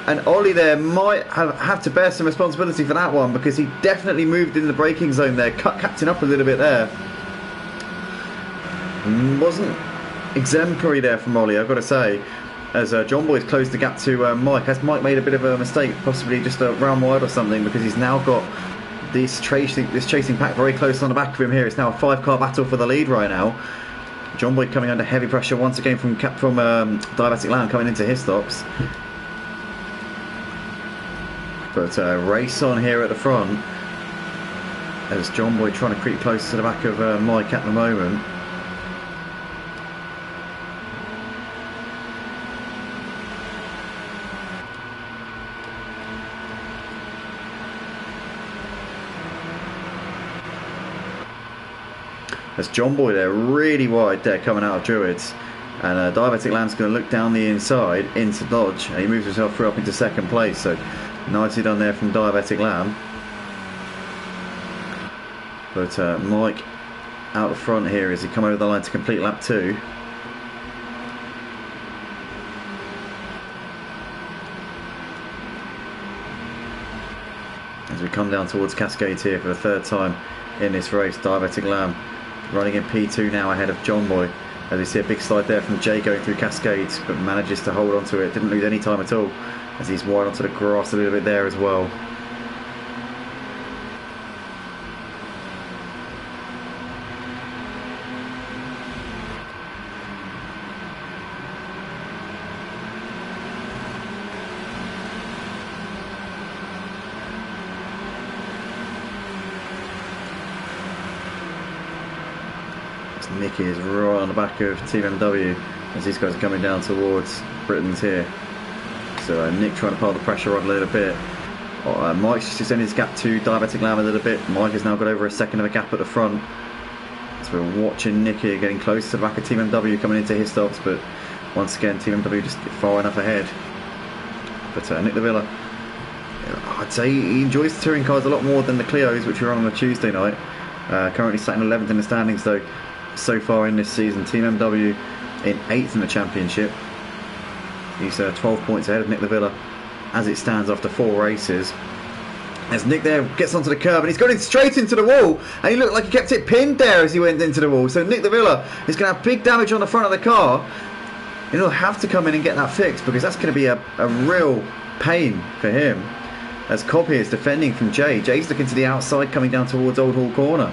And Ollie there might have to bear some responsibility for that one, because he definitely moved in the braking zone there, cut Captain up a little bit there. Wasn't exemplary there from Ollie, I've got to say, as John Boy's closed the gap to Mike. Has Mike made a bit of a mistake, possibly just a round wide or something, because he's now got this chasing pack very close on the back of him here. It's now a 5-car battle for the lead right now. John Boy coming under heavy pressure once again from Diabetic Lamb coming into his stops. But race on here at the front as John Boy trying to creep close to the back of Mike at the moment. As John Boy there really wide there coming out of Druids, and Diabetic Lamb's going to look down the inside into Dodge, and he moves himself through up into 2nd place. So nicely done there from Diabetic Lamb. But Mike out the front here as he come over the line to complete lap 2. As we come down towards Cascades here for the 3rd time in this race, Diabetic Lamb running in P2 now ahead of John Boy. As we see a big slide there from Jay going through Cascades, but manages to hold on to it, didn't lose any time at all, as he's wide onto the grass a little bit there as well. Nicky is right on the back of Team MW as these guys are coming down towards Britain's here. So Nick trying to pile the pressure on a little bit. Mike's just extending his gap to Diabetic Lamb a little bit. Mike has now got over a second of a gap at the front. So we're watching Nick here getting close to the back of Team MW coming into his stops, but once again Team MW just far enough ahead. But Nick Lavilla, I'd say he enjoys the touring cars a lot more than the Clios, which were on a Tuesday night. Currently sat in 11th in the standings though so far in this season. Team MW in 8th in the championship. He's 12 points ahead of Nick Lavilla as it stands after 4 races. As Nick there gets onto the curb, and he's going straight into the wall, and he looked like he kept it pinned there as he went into the wall. So Nick Lavilla is going to have big damage on the front of the car, and he'll have to come in and get that fixed, because that's going to be a real pain for him. As Cobb here is defending from Jay. Jay's looking to the outside, coming down towards Old Hall Corner.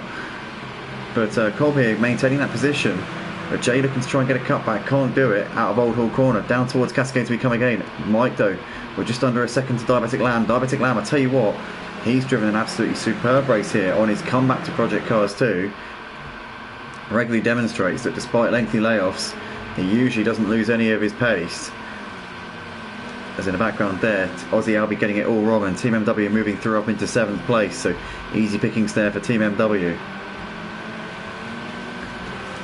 But Cobb here maintaining that position. But Jay looking to try and get a cutback, can't do it out of Old Hall Corner. Down towards Cascade we come again. Mike though, we're just under a second to Diabetic Lamb. Diabetic Lamb, I tell you what, he's driven an absolutely superb race here on his comeback to Project Cars 2. Regularly demonstrates that despite lengthy layoffs, he usually doesn't lose any of his pace. As in the background there, Aussie Albie getting it all wrong, and Team MW moving through up into 7th place, so easy pickings there for Team MW.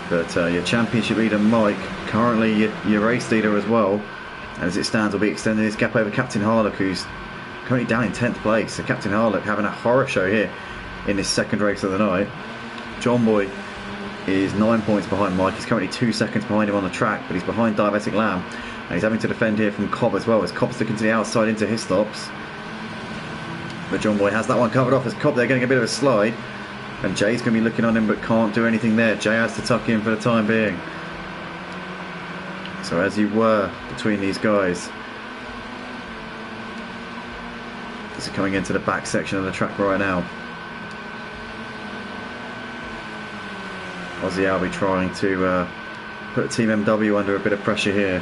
But your championship leader Mike, currently your race leader as well, and as it stands will be extending his gap over Captain Harlock, who's currently down in 10th place. So Captain Harlock having a horror show here in this second race of the night. John Boy is 9 points behind Mike. He's currently 2 seconds behind him on the track, but he's behind Diabetic Lamb. And he's having to defend here from Cobb as well, as Cobb's looking to the outside into his stops. But John Boy has that one covered off, as Cobb there getting a bit of a slide. And Jay's going to be looking on him but can't do anything there. Jay has to tuck in for the time being. So as you were between these guys. This is coming into the back section of the track right now. Aussie Albie trying to put Team MW under a bit of pressure here.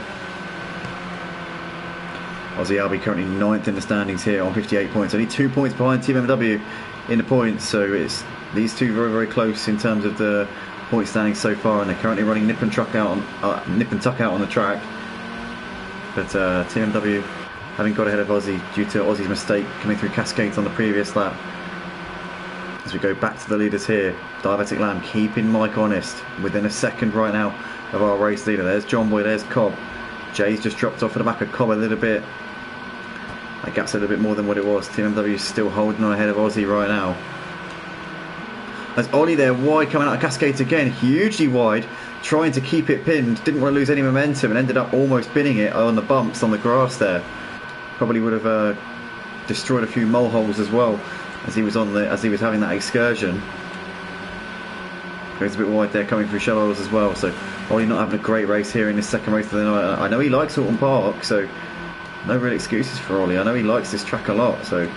Aussie Albie currently 9th in the standings here on 58 points. Only 2 points behind Team MW in the points, so it's these two very, very close in terms of the point standings so far, and they're currently running nip and tuck out on the track. But Team MW having got ahead of Aussie due to Aussie's mistake coming through Cascades on the previous lap. As we go back to the leaders here, Diabetic Lamb keeping Mike honest within a second right now of our race leader. There's John Boy, there's Cobb. Jay's just dropped off at the back of Cobb a little bit. That gap's a little bit more than what it was. Team MW is still holding on ahead of Aussie right now. As Ollie there wide coming out of Cascades again, hugely wide, trying to keep it pinned. Didn't want to lose any momentum and ended up almost binning it on the bumps on the grass there. Probably would have destroyed a few mole holes as well as he was having that excursion. Goes a bit wide there coming through shell oils as well. So Ollie not having a great race here in this second race of the night. I know he likes Oulton Park, so no real excuses for Ollie. I know he likes this track a lot, so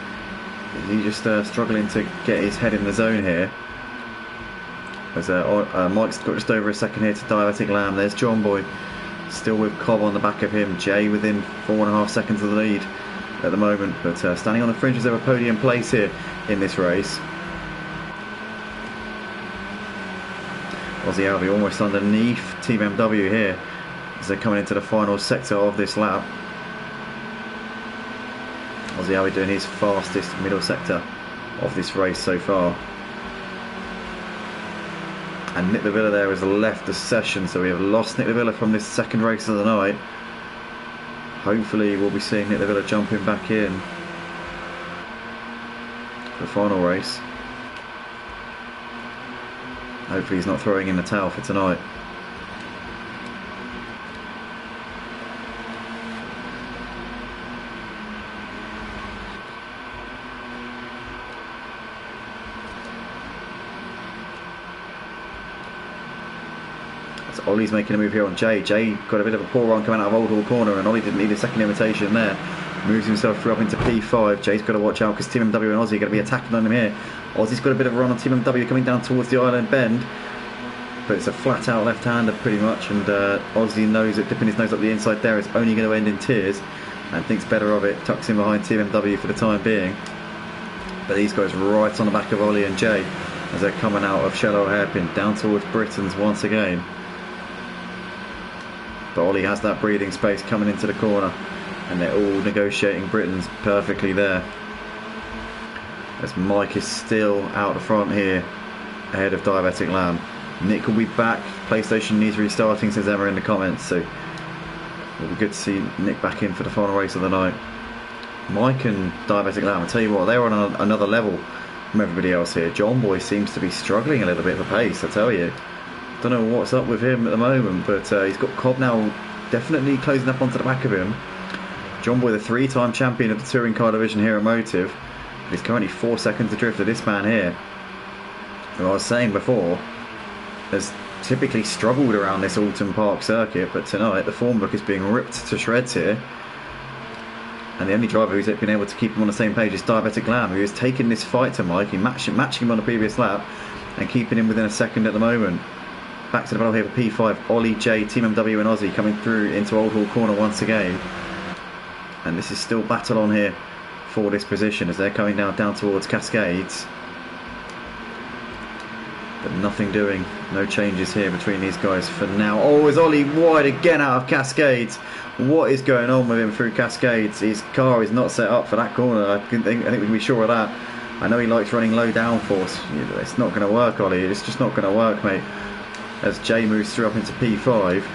he's just struggling to get his head in the zone here. As Mike's got just over a second here to Diabetic Lamb. There's John Boy still with Cobb on the back of him. Jay within 4.5 seconds of the lead at the moment, but standing on the fringes of a podium place here in this race. Aussie Albie almost underneath Team MW here as they're coming into the final sector of this lap. Aussie Albie doing his fastest middle sector of this race so far. And Nick Lavilla there has left the session, so we have lost Nick Lavilla from this second race of the night. Hopefully we'll be seeing Nick Lavilla jumping back in for the final race. Hopefully he's not throwing in the towel for tonight. So Ollie's making a move here on Jay. Jay got a bit of a poor run coming out of Old Hall Corner, and Ollie didn't need a second invitation there. Moves himself through up into P5. Jay's got to watch out because Team MW and Aussie are going to be attacking on him here. Aussie's got a bit of a run on Team MW coming down towards the island bend, but it's a flat out left-hander pretty much, and Aussie knows that dipping his nose up the inside there is only going to end in tears and thinks better of it. Tucks in behind Team MW for the time being, but these guys right on the back of Ollie and Jay as they're coming out of Shallow Hairpin down towards Britain's once again. But Ollie has that breathing space coming into the corner, and they're all negotiating Britain's perfectly there. As Mike is still out the front here, ahead of Diabetic Lamb. Nick will be back. PlayStation needs restarting, says Emma in the comments, so it'll be good to see Nick back in for the final race of the night. Mike and Diabetic Lamb, I tell you what, they're on another level from everybody else here. John Boy seems to be struggling a little bit for pace, I tell you. Don't know what's up with him at the moment, but he's got Cobb now definitely closing up onto the back of him. John Boy, the 3-time champion of the touring car division here at Motive. He's currently 4 seconds adrift of this man here, who I was saying before has typically struggled around this Oulton Park circuit, but tonight the form book is being ripped to shreds here. And the only driver who's been able to keep him on the same page is Diabetic Lamb, who has taken this fight to Mike. He matching him on the previous lap and keeping him within a second at the moment. Back to the battle here for P5. Ollie, J, Team MW and Aussie coming through into Old Hall Corner once again. And this is still battle on here for this position as they're coming down towards Cascades. But nothing doing. No changes here between these guys for now. Oh, is Ollie wide again out of Cascades? What is going on with him through Cascades? His car is not set up for that corner. I think we can be sure of that. I know he likes running low downforce. It's not going to work, Ollie. It's just not going to work, mate. As Jay moves through up into P5.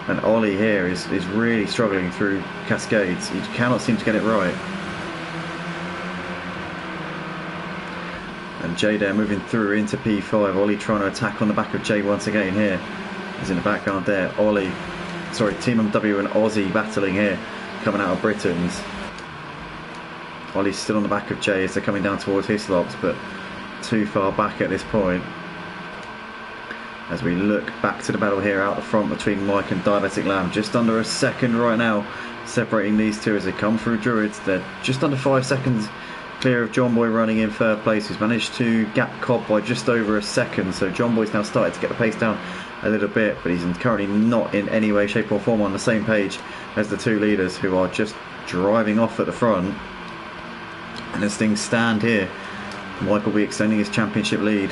And Ollie here is really struggling through Cascades. He cannot seem to get it right. And Jay there moving through into P5. Ollie trying to attack on the back of Jay once again here. He's in the background there. Team MW and Aussie battling here, coming out of Britain's. Ollie's still on the back of Jay as they're coming down towards Hislops, but too far back at this point. As we look back to the battle here out the front between Mike and Diabetic Lamb, just under a second right now separating these two as they come through Druids. They're just under 5 seconds clear of John Boy running in third place, who's managed to gap Cobb by just over a second. So John Boy's now started to get the pace down a little bit, but he's currently not in any way, shape or form on the same page as the two leaders, who are just driving off at the front. And as things stand here, Mike will be extending his championship lead,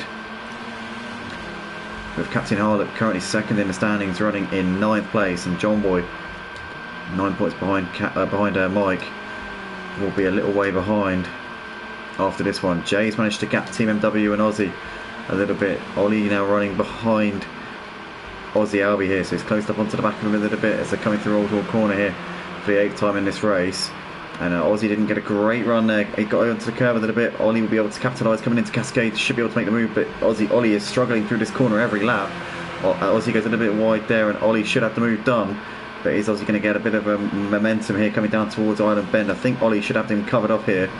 with Captain Harlop currently second in the standings, running in 9th place, and John Boy 9 points behind Mike, will be a little way behind after this one. Jay's managed to gap Team MW and Aussie a little bit. Ollie now running behind Aussie Albie here, so he's closed up onto the back of him a little bit as they're coming through Old Hall Corner here for the 8th time in this race. And Aussie didn't get a great run there. He got onto the curve a little bit. Ollie will be able to capitalise coming into Cascade. Should be able to make the move, but Ollie is struggling through this corner every lap. Aussie goes a little bit wide there, and Ollie should have the move done. But is Aussie going to get a bit of a momentum here coming down towards Island Bend? I think Ollie should have him covered off here.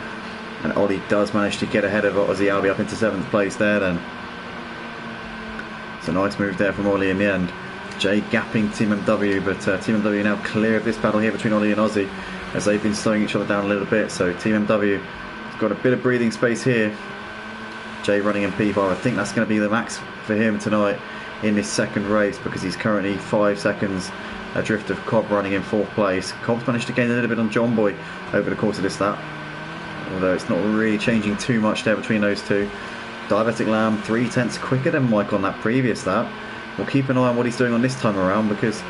And Ollie does manage to get ahead of Aussie Albie up into 7th place there then. It's a nice move there from Ollie in the end. Jay gapping Team MW, but Team MW now clear of this battle here between Ollie and Aussie, as they've been slowing each other down a little bit. So Team MW has got a bit of breathing space here. Jay running in P5. I think that's going to be the max for him tonight in this second race, because he's currently 5 seconds adrift of Cobb running in 4th place. Cobb's managed to gain a little bit on John Boy over the course of this lap, although it's not really changing too much there between those two. Diabetic Lamb 3/10 quicker than Mike on that previous lap. We'll keep an eye on what he's doing on this time around, because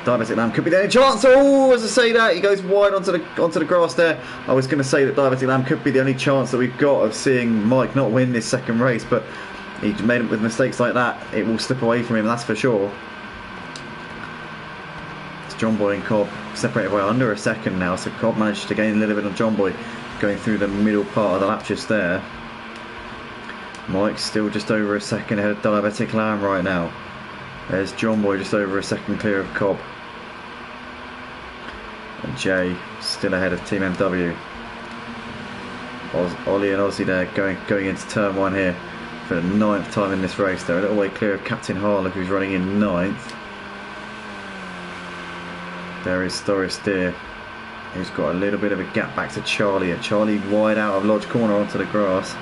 Diabetic Lamb could be the only chance. Oh, as I say that, he goes wide onto the grass there. I was going to say that Diabetic Lamb could be the only chance that we've got of seeing Mike not win this second race, but he made it with mistakes like that. It will slip away from him, that's for sure. It's John Boy and Cobb separated by under a second now, so Cobb managed to gain a little bit on John Boy going through the middle part of the lap just there. Mike's still just over a second ahead of Diabetic Lamb right now. There's John Boy just over a second clear of Cobb. And Jay still ahead of Team MW. Ollie and Aussie there going into turn 1 here for the 9th time in this race. They're a little way clear of Captain Harlock, who's running in 9th. There is Doris Deer, who's got a little bit of a gap back to Charlie. And Charlie wide out of Lodge Corner onto the grass,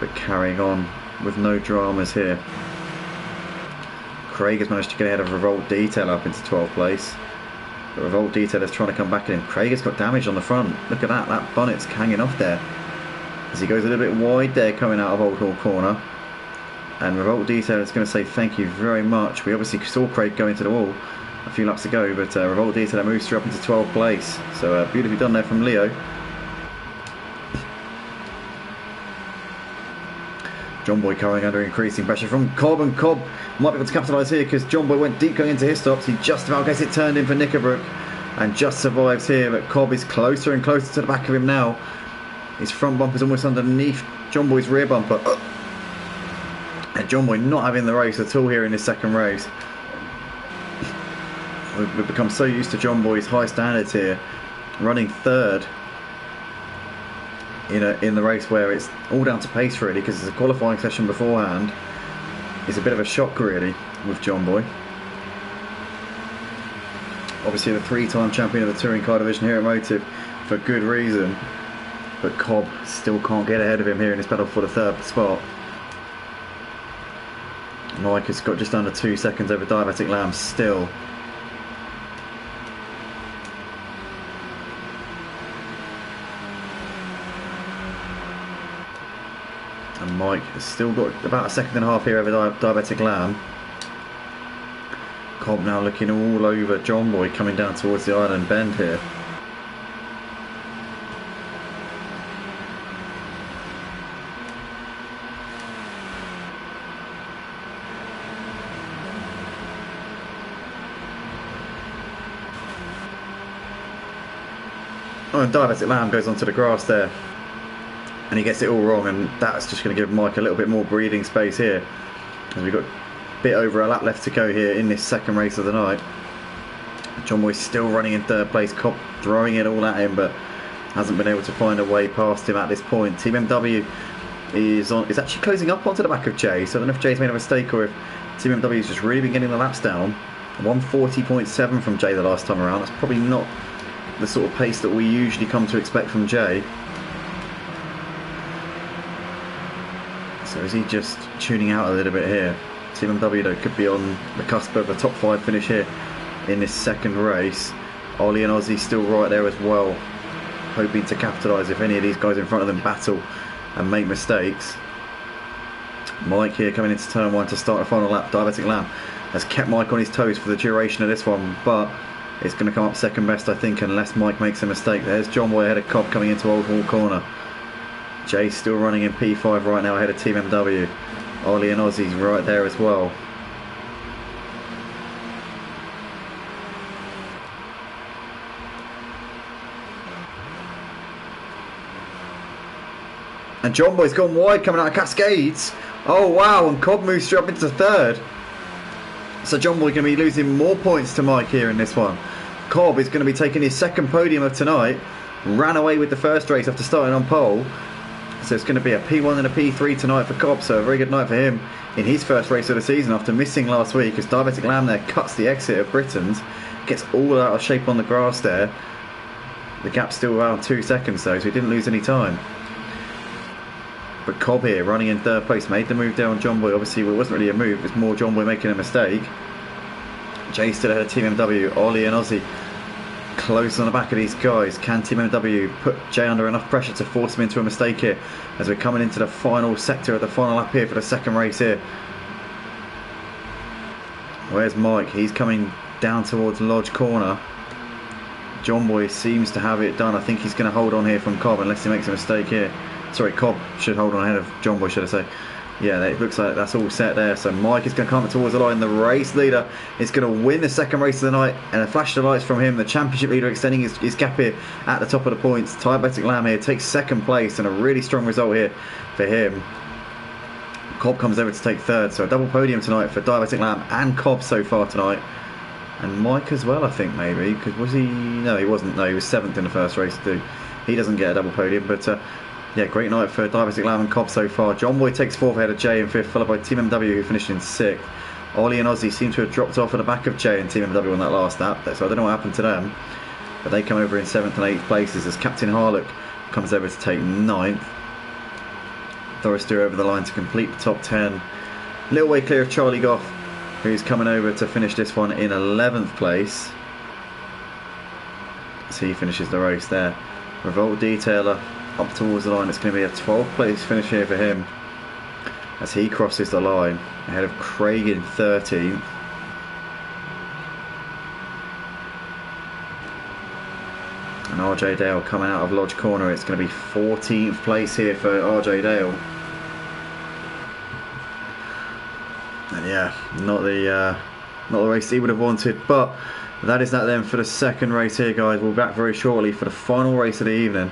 but carrying on with no dramas here. Craig has managed to get ahead of Revolt Detail up into 12th place. But Revolt Detail is trying to come back in. Craig has got damage on the front. Look at that, that bonnet's hanging off there, as he goes a little bit wide there coming out of Old Hall Corner. And Revolt Detail is going to say thank you very much. We obviously saw Craig go into the wall a few laps ago, but Revolt Detail moves through up into 12th place. So beautifully done there from Leo. John Boy coming under increasing pressure from Cobb, and Cobb might be able to capitalise here, because John Boy went deep going into his stops. He just about gets it turned in for Knickerbrook and just survives here, but Cobb is closer and closer to the back of him now. His front bumper is almost underneath John Boy's rear bumper. And John Boy not having the race at all here in this second race. We've become so used to John Boy's high standards here, running third in the race where it's all down to pace really, because it's a qualifying session beforehand. It's a bit of a shock really with John Boy. Obviously the three-time champion of the touring car division here at Motive for good reason, but Cobb still can't get ahead of him here in this battle for the third spot. Mike has got just under 2 seconds over Diabetic Lamb still. And Mike has still got about a second and a half here over Diabetic Lamb. Cobb now looking all over John Boy coming down towards the island bend here. Oh, and Diabetic Lamb goes onto the grass there. And he gets it all wrong, and that's just going to give Mike a little bit more breathing space here. As we've got a bit over a lap left to go here in this second race of the night. John Boy's still running in third place. Cobb throwing it all at him, but hasn't been able to find a way past him at this point. Team MW is actually closing up onto the back of Jay, so I don't know if Jay's made a mistake or if Team MW has just really been getting the laps down. 140.7 from Jay the last time around. That's probably not the sort of pace that we usually come to expect from Jay. So is he just tuning out a little bit here? Team MW though could be on the cusp of a top 5 finish here in this second race. Ollie and Ozzy still right there as well, hoping to capitalise if any of these guys in front of them battle and make mistakes. Mike here coming into turn 1 to start the final lap. Diabetic Lamb has kept Mike on his toes for the duration of this one, but it's going to come up second best I think unless Mike makes a mistake. There's John Boy ahead of Cobb coming into Old Hall Corner. Jay's still running in P5 right now ahead of Team MW. Ollie and Ozzy's right there as well. And John Boy's gone wide coming out of Cascades. Oh wow, and Cobb moves straight up into third. So John Boy going to be losing more points to Mike here in this one. Cobb is going to be taking his second podium of tonight. Ran away with the first race after starting on pole. So it's going to be a P1 and a P3 tonight for Cobb, so a very good night for him in his first race of the season after missing last week, as Diabetic Lamb there cuts the exit of Britain's, gets all out of shape on the grass there. The gap's still around 2 seconds though, so he didn't lose any time. But Cobb here running in third place, made the move there on John Boy. Obviously it wasn't really a move, it was more John Boy making a mistake. Jay still ahead of Team MW, Ollie and Ozzy close on the back of these guys. Can Team MW put Jay under enough pressure to force him into a mistake here as we're coming into the final sector of the final lap here for the second race here? Where's Mike? He's coming down towards Lodge Corner. John Boy seems to have it done. I think he's going to hold on here from Cobb unless he makes a mistake here. Sorry, Cobb should hold on ahead of John Boy, should I say. Yeah, it looks like that's all set there. So Mike is going to come towards the line. The race leader is going to win the second race of the night, and a flash of lights from him. The championship leader extending his gap here at the top of the points. Diabetic Lamb here takes second place, and a really strong result here for him. Cobb comes over to take third, so a double podium tonight for Diabetic Lamb and Cobb so far tonight. And Mike as well, I think, maybe, because was he? No, he wasn't. No, he was 7th in the first race too. He doesn't get a double podium, but yeah, great night for Diabetic Lamb and Cobb so far. John Boy takes 4th ahead of Jay in 5th, followed by Team MW who finished in 6th. Ollie and Ozzy seem to have dropped off at the back of Jay and Team MW on that last lap, so I don't know what happened to them. But they come over in 7th and 8th places as Captain Harlock comes over to take 9th. Thorister over the line to complete the top 10. Little way clear of Charlie Goff, who's coming over to finish this one in 11th place. So he finishes the race there. Revolt Detailer up towards the line. It's going to be a 12th place finish here for him as he crosses the line ahead of Craig in 13th. And RJ Dale coming out of Lodge Corner. It's going to be 14th place here for RJ Dale. And yeah, not the race he would have wanted, but that is that then for the second race here, guys. We'll be back very shortly for the final race of the evening.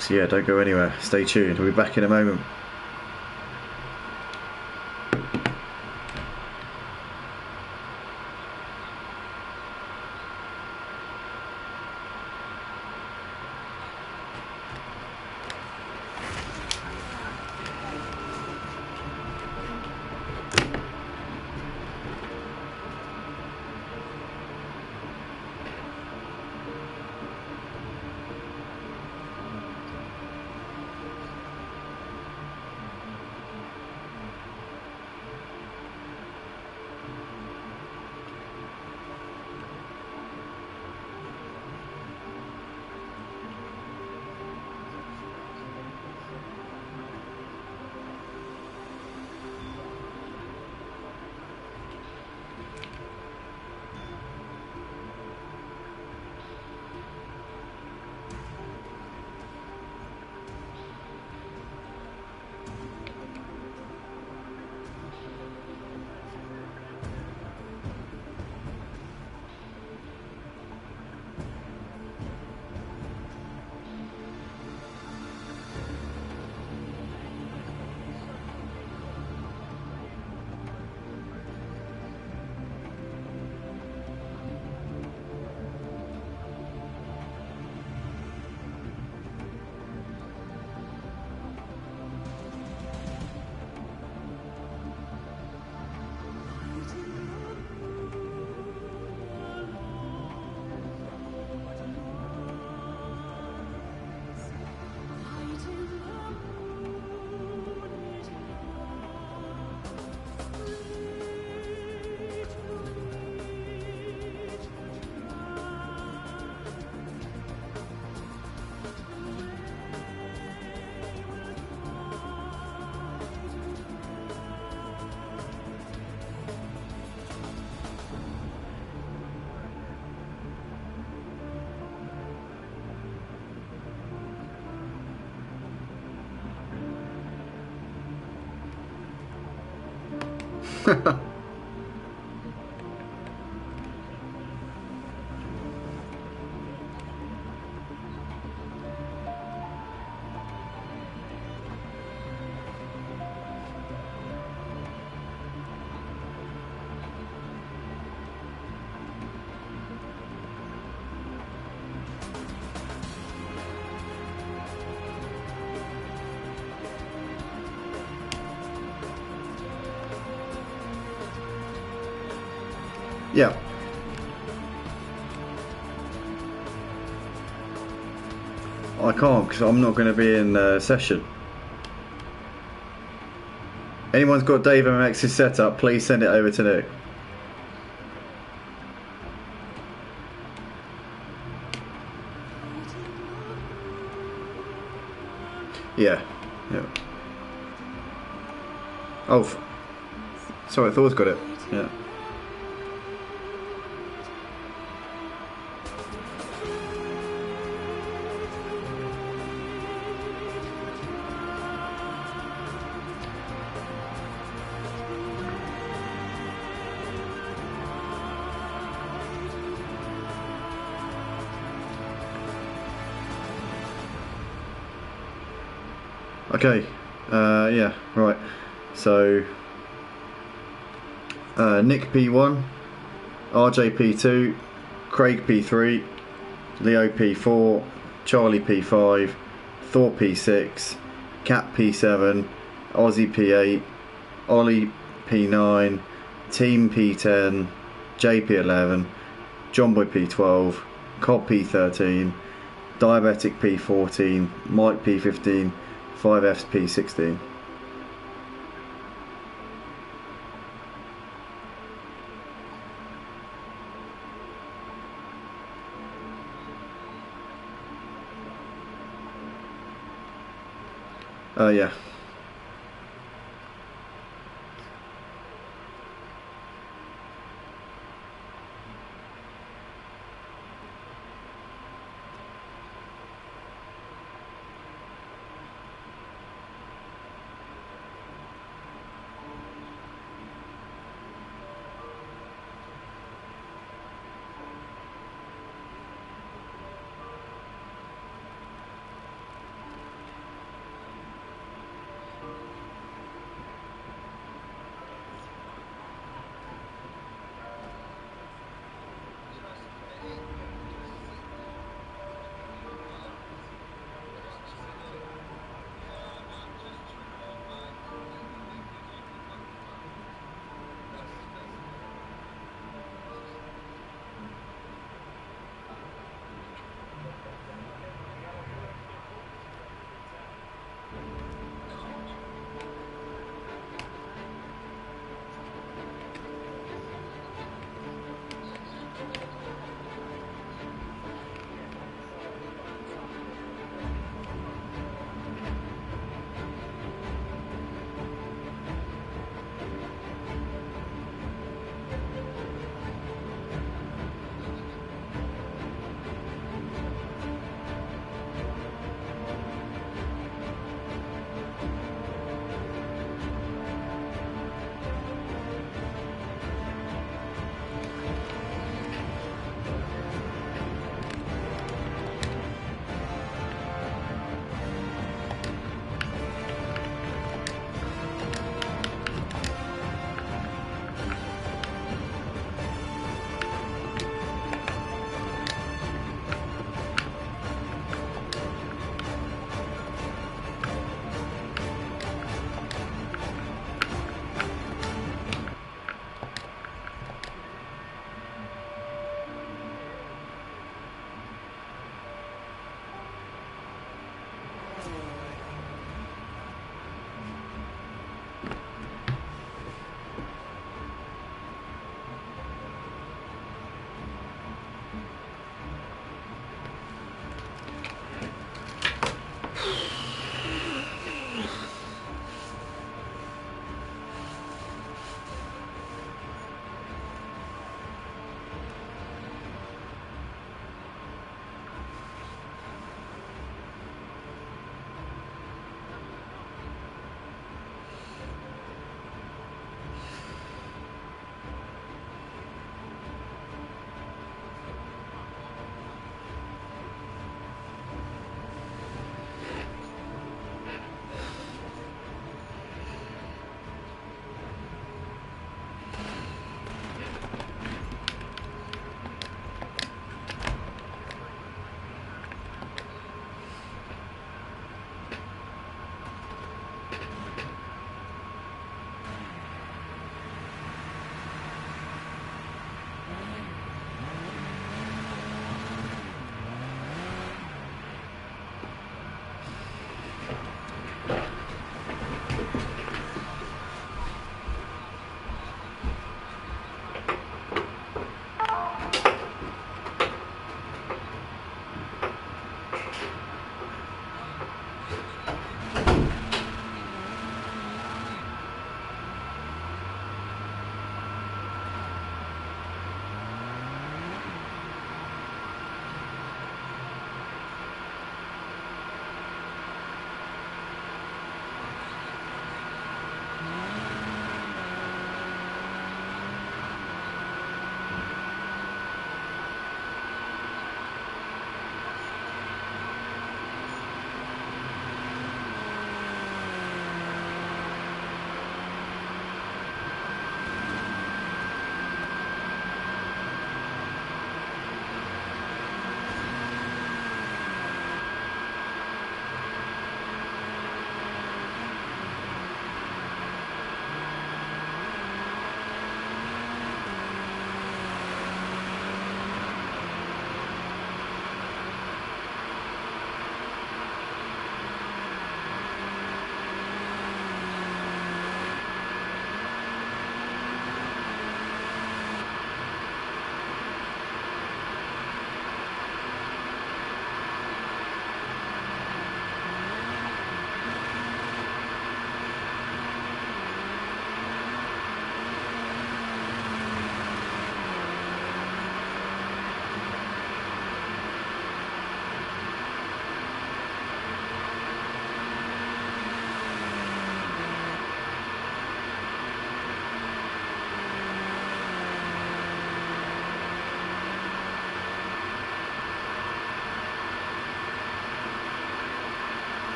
So yeah, don't go anywhere. Stay tuned. We'll be back in a moment. Yeah. I can't because I'm not going to be in session. Anyone's got Dave MX's setup, please send it over to Nick. Yeah. Yeah. Oh, sorry, Thor's got it. Yeah. Okay, yeah, right. So, Nick P1, RJ P2, Craig P3, Leo P4, Charlie P5, Thor P6, Cat P7, Aussie P8, Ollie P9, Team P10, JP11, Johnboy P12, Cobb P13, Diabetic P14, Mike P15, 5F's P16. Yeah.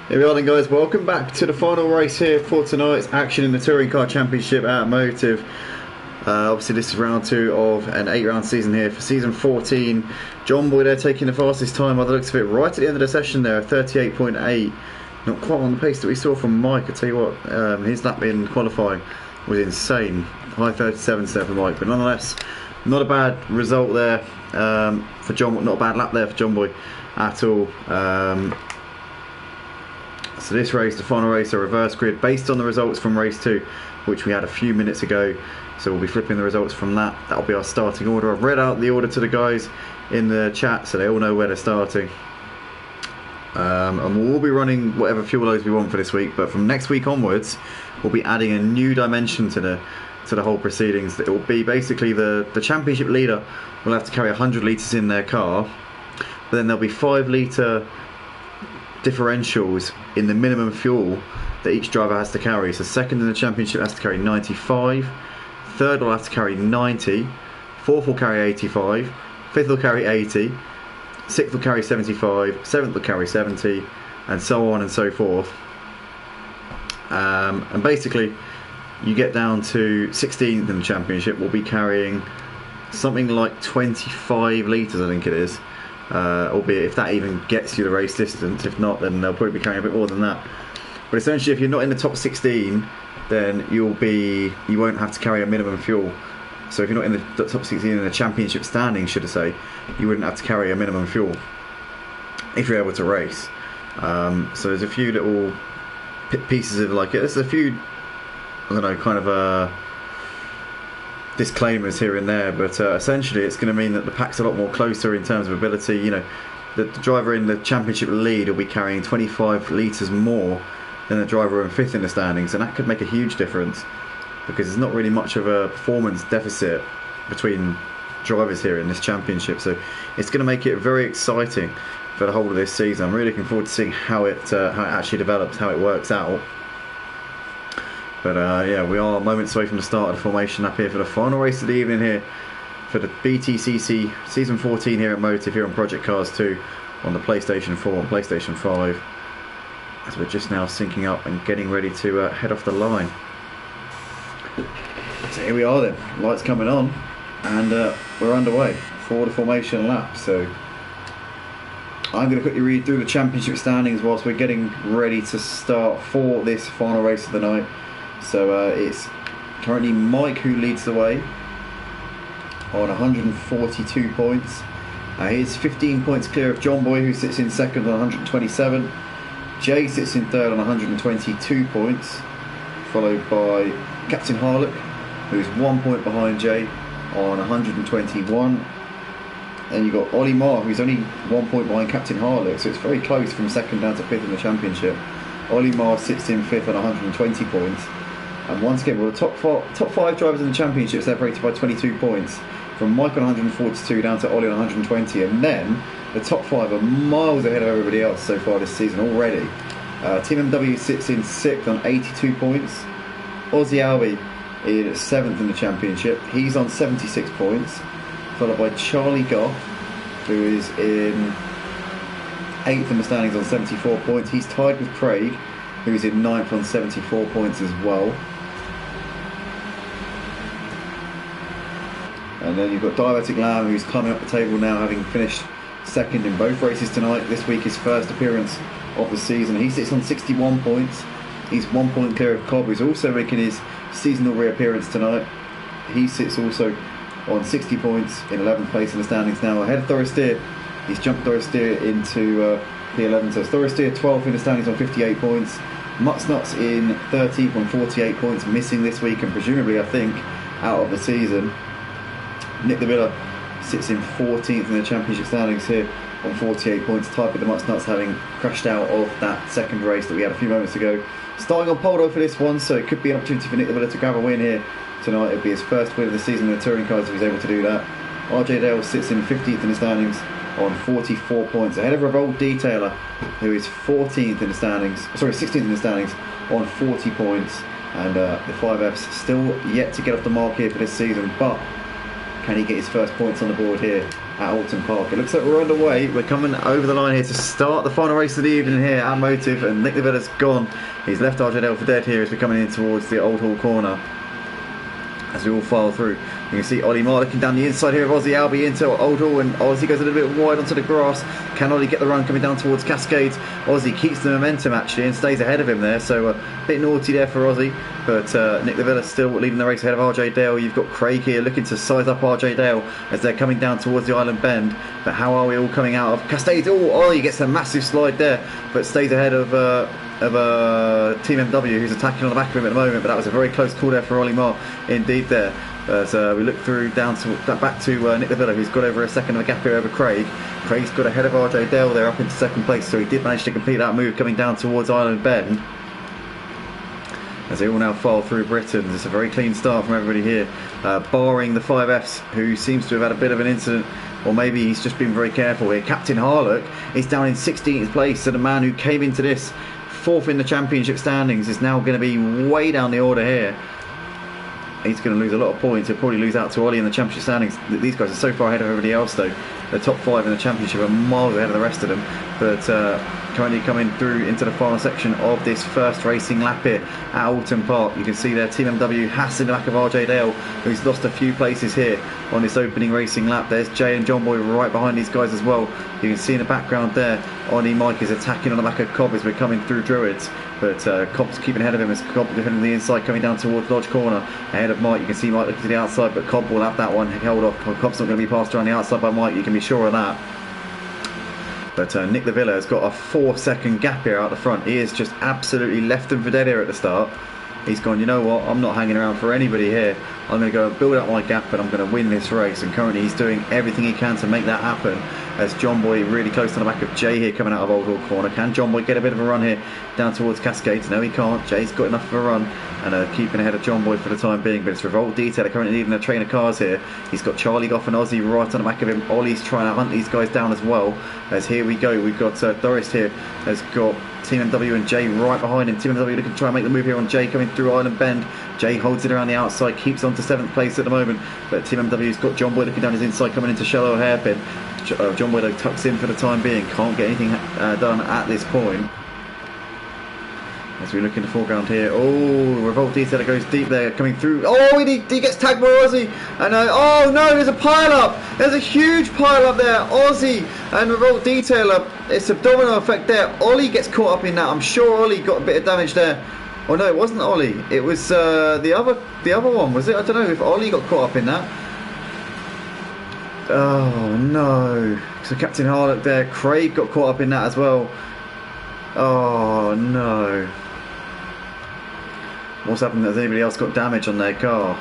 Here we are then, guys. Welcome back to the final race here for tonight's action in the Touring Car Championship at Motive. Obviously this is round 2 of an 8-round season here for season 14. John Boy there taking the fastest time by the looks of it right at the end of the session there, 38.8. Not quite on the pace that we saw from Mike. I tell you what, his lap in qualifying was insane. High 37s there for Mike, but nonetheless, not a bad result there for John. Not a bad lap there for John Boy at all. So this race, the final race, a reverse grid based on the results from race 2, which we had a few minutes ago. So we'll be flipping the results from that. That'll be our starting order. I've read out the order to the guys in the chat so they all know where they're starting. And we'll be running whatever fuel loads we want for this week, but from next week onwards we'll be adding a new dimension to the whole proceedings. It will be basically the championship leader will have to carry 100 litres in their car, but then there'll be 5 litre differentials in the minimum fuel that each driver has to carry. So second in the championship has to carry 95, third will have to carry 90, fourth will carry 85, fifth will carry 80, sixth will carry 75, seventh will carry 70, and so on and so forth. And basically you get down to 16th in the championship, we'll be carrying something like 25 litres, I think it is. Albeit if that even gets you the race distance. If not, then they'll probably be carrying a bit more than that. But essentially, if you're not in the top 16, then you won't have to carry a minimum fuel. So if you're not in the top 16 in the championship standing, should I say, you wouldn't have to carry a minimum fuel if you're able to race. So there's a few little pieces of there's a few, I don't know, kind of disclaimers here and there, but essentially it's going to mean that the pack's a lot more closer in terms of ability. You know, the driver in the championship lead will be carrying 25 litres more than the driver in 5th in the standings, and that could make a huge difference because there's not really much of a performance deficit between drivers here in this championship. So it's going to make it very exciting for the whole of this season. I'm really looking forward to seeing how it actually develops, how it works out. But yeah, we are moments away from the start of the formation up here for the final race of the evening here for the BTCC Season 14 here at Motive here on Project Cars 2 on the PlayStation 4 and PlayStation 5, as we're just now syncing up and getting ready to head off the line. So here we are then, lights coming on, and we're underway for the formation lap. So I'm going to quickly read through the championship standings whilst we're getting ready to start for this final race of the night. So it's currently Mike who leads the way on 142 points. He's 15 points clear of John Boy, who sits in second on 127. Jay sits in third on 122 points, followed by Captain Harlock, who's 1 point behind Jay on 121. Then you've got Ollie Marr, who's only 1 point behind Captain Harlock, so it's very close from second down to 5th in the championship. Ollie Marr sits in 5th on 120 points. And once again, well, the top five drivers in the championship separated by 22 points, from Mike on 142 down to Ollie on 120, and then the top 5 are miles ahead of everybody else so far this season already. Team MW sits in 6th on 82 points. Aussie Albie in 7th in the championship, he's on 76 points, followed by Charlie Goff, who is in 8th in the standings on 74 points. He's tied with Craig, who's in 9th on 74 points as well. And then you've got Diabetic Lamb, who's climbing up the table now, having finished second in both races tonight. This week his first appearance of the season. He sits on 61 points. He's 1 point clear of Cobb, who's also making his seasonal reappearance tonight. He sits also on 60 points in 11th place in the standings now, ahead of Thoristeer. He's jumped Thoristeer into P11, so it's Thoristeer 12th in the standings on 58 points. Mutsnuts in 13th on 48 points, missing this week and presumably, I think, out of the season. Nick the Miller sits in 14th in the championship standings here on 48 points, tied with the Mutsnuts having crashed out of that second race that we had a few moments ago. Starting on pole though for this one, so it could be an opportunity for Nick the Miller to grab a win here tonight. It'll be his first win of the season in the touring cars if he's able to do that. RJ Dale sits in 15th in the standings on 44 points, ahead of Revolt Detailer, who is 16th in the standings on 40 points. And the 5Fs still yet to get off the mark here for this season, but can he get his first points on the board here at Oulton Park. It looks like we're underway. We're coming over the line here to start the final race of the evening here at Motive, and Nick Levilla's gone. He's left RJDL for dead here as we're coming in towards the Old Hall corner. As we all file through, you can see Ollie Marr looking down the inside here of Aussie Albie into Old Hall, and Aussie goes a little bit wide onto the grass. Can Ollie get the run coming down towards Cascades? Aussie keeps the momentum actually and stays ahead of him there, so a bit naughty there for Aussie, but Nick Levilla still leading the race ahead of RJ Dale. You've got Craig here looking to size up RJ Dale as they're coming down towards the Island Bend, but how are we all coming out of Cascades? Oh, Ollie gets a massive slide there, but stays ahead of Team MW, who's attacking on the back of him at the moment, but that was a very close call there for Ollie Marr indeed there. As we look through back to Nick Levilla, who's got over a second of a gap here over Craig. Craig's got ahead of RJ Dale there up into second place, so he did manage to complete that move coming down towards Island Bend. As they all now file through Britain, it's a very clean start from everybody here, barring the 5Fs, who seems to have had a bit of an incident, or maybe he's just been very careful here. Captain Harlock is down in 16th place, so the man who came into this 4th in the championship standings is now going to be way down the order here. He's going to lose a lot of points. He'll probably lose out to Ollie in the championship standings. These guys are so far ahead of everybody else though. The top 5 in the championship are miles ahead of the rest of them, but currently coming through into the final section of this first racing lap here at Oulton Park. You can see there Team MW Haas in the back of RJ Dale, who's lost a few places here on this opening racing lap. There's Jay and John Boy right behind these guys as well. You can see in the background there Ollie Mike is attacking on the back of Cobb as we're coming through Druids, but Cobb's keeping ahead of him as Cobb defending the inside coming down towards Lodge Corner ahead of Mike. You can see Mike looking to the outside, but Cobb will have that one held off. Cobb's not going to be passed around the outside by Mike, you can be sure of that. But Nick Levilla has got a 4-second gap here out the front. He is just absolutely left them for dead here at the start. He's gone, you know what, I'm not hanging around for anybody here. I'm going to go build up my gap and I'm going to win this race. And currently he's doing everything he can to make that happen. As John Boy really close to the back of Jay here coming out of Old Hall Corner. Can John Boy get a bit of a run here down towards Cascades? No, he can't. Jay's got enough of a run and keeping ahead of John Boy for the time being. But it's Revolt Detailer currently leading a train of cars here. He's got Charlie Goff and Aussie right on the back of him. Ollie's trying to hunt these guys down as well. As here we go, we've got Doris here has got Team MW and Jay right behind him. Team MW looking to try and make the move here on Jay coming through Island Bend. Jay holds it around the outside, keeps on to 7th place at the moment, but Team MW's got John Boy looking down his inside coming into shallow hairpin. John Boy tucks in for the time being, can't get anything done at this point. As we look in the foreground here, oh, Revolt Detailer goes deep there, coming through. Oh, he gets tagged by Aussie, and oh no, there's a pile up. There's a huge pile up there. Aussie and Revolt Detailer. It's a domino effect there. Ollie gets caught up in that. I'm sure Ollie got a bit of damage there. Oh no, it wasn't Ollie. It was the other one, was it? I don't know if Ollie got caught up in that. Oh no! So Captain Harlock there. Craig got caught up in that as well. Oh no! What's happened? Has anybody else got damage on their car?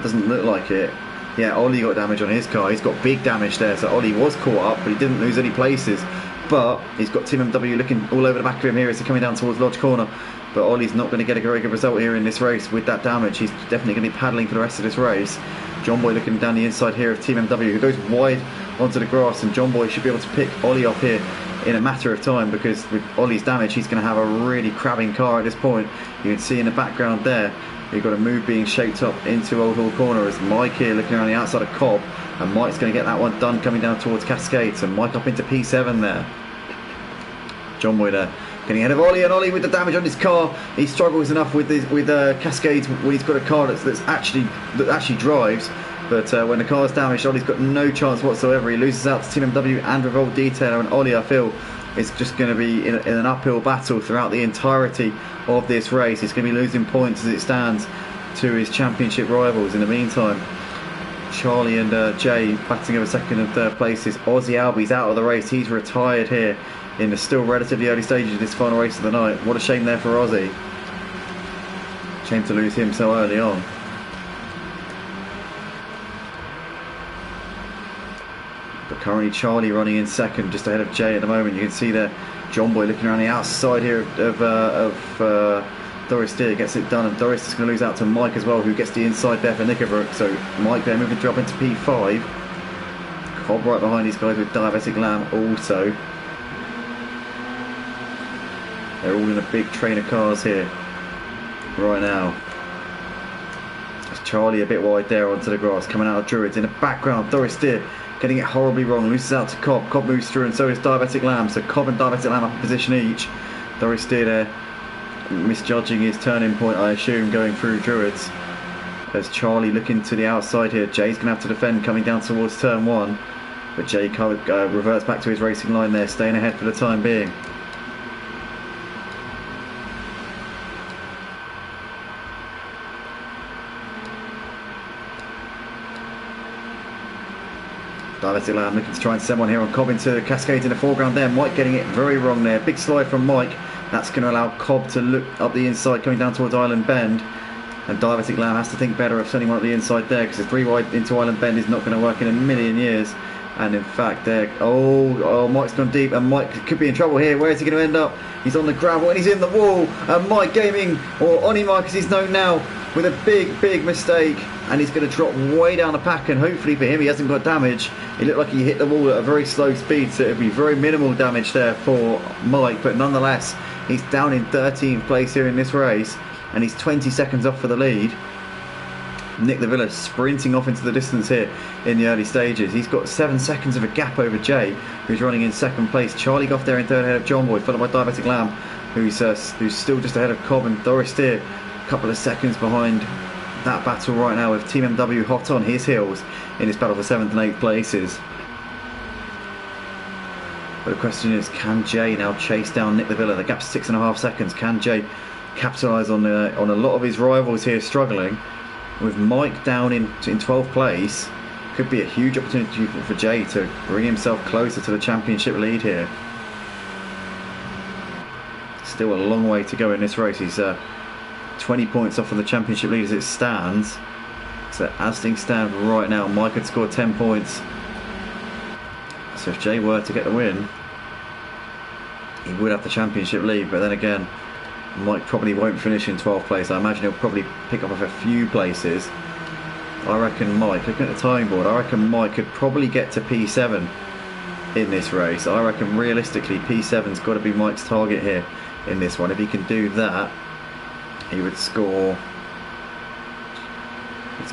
Doesn't look like it. Yeah, Ollie got damage on his car. He's got big damage there. So Ollie was caught up, but he didn't lose any places. But he's got Team MW looking all over the back of him here as he's coming down towards Lodge Corner. But Ollie's not going to get a very good result here in this race with that damage. He's definitely going to be paddling for the rest of this race. John Boy looking down the inside here of Team MW, who goes wide onto the grass, and John Boy should be able to pick Ollie off here in a matter of time, because with Ollie's damage he's going to have a really crabbing car at this point. You can see in the background there you've got a move being shaped up into Old Hall Corner as Mike here looking around the outside of Cobb, and Mike's going to get that one done coming down towards Cascades, and Mike up into P7 there. John Boy there getting ahead of Ollie, and Ollie with the damage on his car. He struggles enough with Cascades when he's got a car that actually drives. But when the car's damaged, Ollie's got no chance whatsoever. He loses out to Team MW and Revolt Detailer, and Ollie, I feel, is just going to be in an uphill battle throughout the entirety of this race. He's going to be losing points as it stands to his championship rivals. In the meantime, Charlie and Jay batting over second and third places. Aussie Albie's out of the race. He's retired here in the still relatively early stages of this final race of the night. What a shame there for Aussie. Shame to lose him so early on. But currently Charlie running in second, just ahead of Jay at the moment. You can see there John Boy looking around the outside here of Doris Steer gets it done, and Doris is going to lose out to Mike as well, who gets the inside there for Knickerbrook. So Mike there moving drop into P5. Cobb right behind these guys with Diabetic Lamb also. They're all in a big train of cars here right now. There's Charlie a bit wide there onto the grass, coming out of Druids. In the background, Doris Steer getting it horribly wrong, loses out to Cobb. Cobb moves through, and so does Diabetic Lamb. So Cobb and Diabetic Lamb up in position each. Doris Steer there misjudging his turning point, I assume, going through Druids. As Charlie looking to the outside here. Jay's going to have to defend coming down towards turn 1. But Jay reverts back to his racing line there, staying ahead for the time being. Diabetic Lamb looking to try and send one here on Cobb into Cascades in the foreground there. Mike getting it very wrong there. Big slide from Mike. That's going to allow Cobb to look up the inside coming down towards Island Bend. And Diabetic Lamb has to think better of sending one up the inside there, because the 3 wide into Island Bend is not going to work in a million years. And in fact, there, Mike's gone deep, and Mike could be in trouble here. Where is he going to end up? He's on the gravel and he's in the wall. And Mike Gaming, or Oni Mike as he's known now, with a big mistake, and he's going to drop way down the pack. And hopefully for him, he hasn't got damage. It looked like he hit the wall at a very slow speed, so it'll be very minimal damage there for Mike. But nonetheless, he's down in 13th place here in this race, and he's 20 seconds off for the lead. Nick the Villa sprinting off into the distance here in the early stages. He's got 7 seconds of a gap over Jay, who's running in 2nd place. Charlie Goff there in 3rd ahead of John Boy, followed by Diabetic Lamb, who's still just ahead of Cobb, and Doris Steer a couple of seconds behind that battle right now, with Team MW hot on his heels in this battle for 7th and 8th places. But the question is, can Jay now chase down Nick the Villa? The gap's 6.5 seconds. Can Jay capitalise on a lot of his rivals here struggling? With Mike down in 12th place, could be a huge opportunity for Jay to bring himself closer to the championship lead here. Still a long way to go in this race. He's 20 points off of the championship lead as it stands. So as things stand right now, Mike had scored 10 points. So if Jay were to get the win, he would have the championship lead. But then again, Mike probably won't finish in 12th place. I imagine he'll probably pick up a few places. I reckon Mike, looking at the timing board, I reckon Mike could probably get to P7 in this race. I reckon realistically P7's got to be Mike's target here in this one. If he can do that, he would score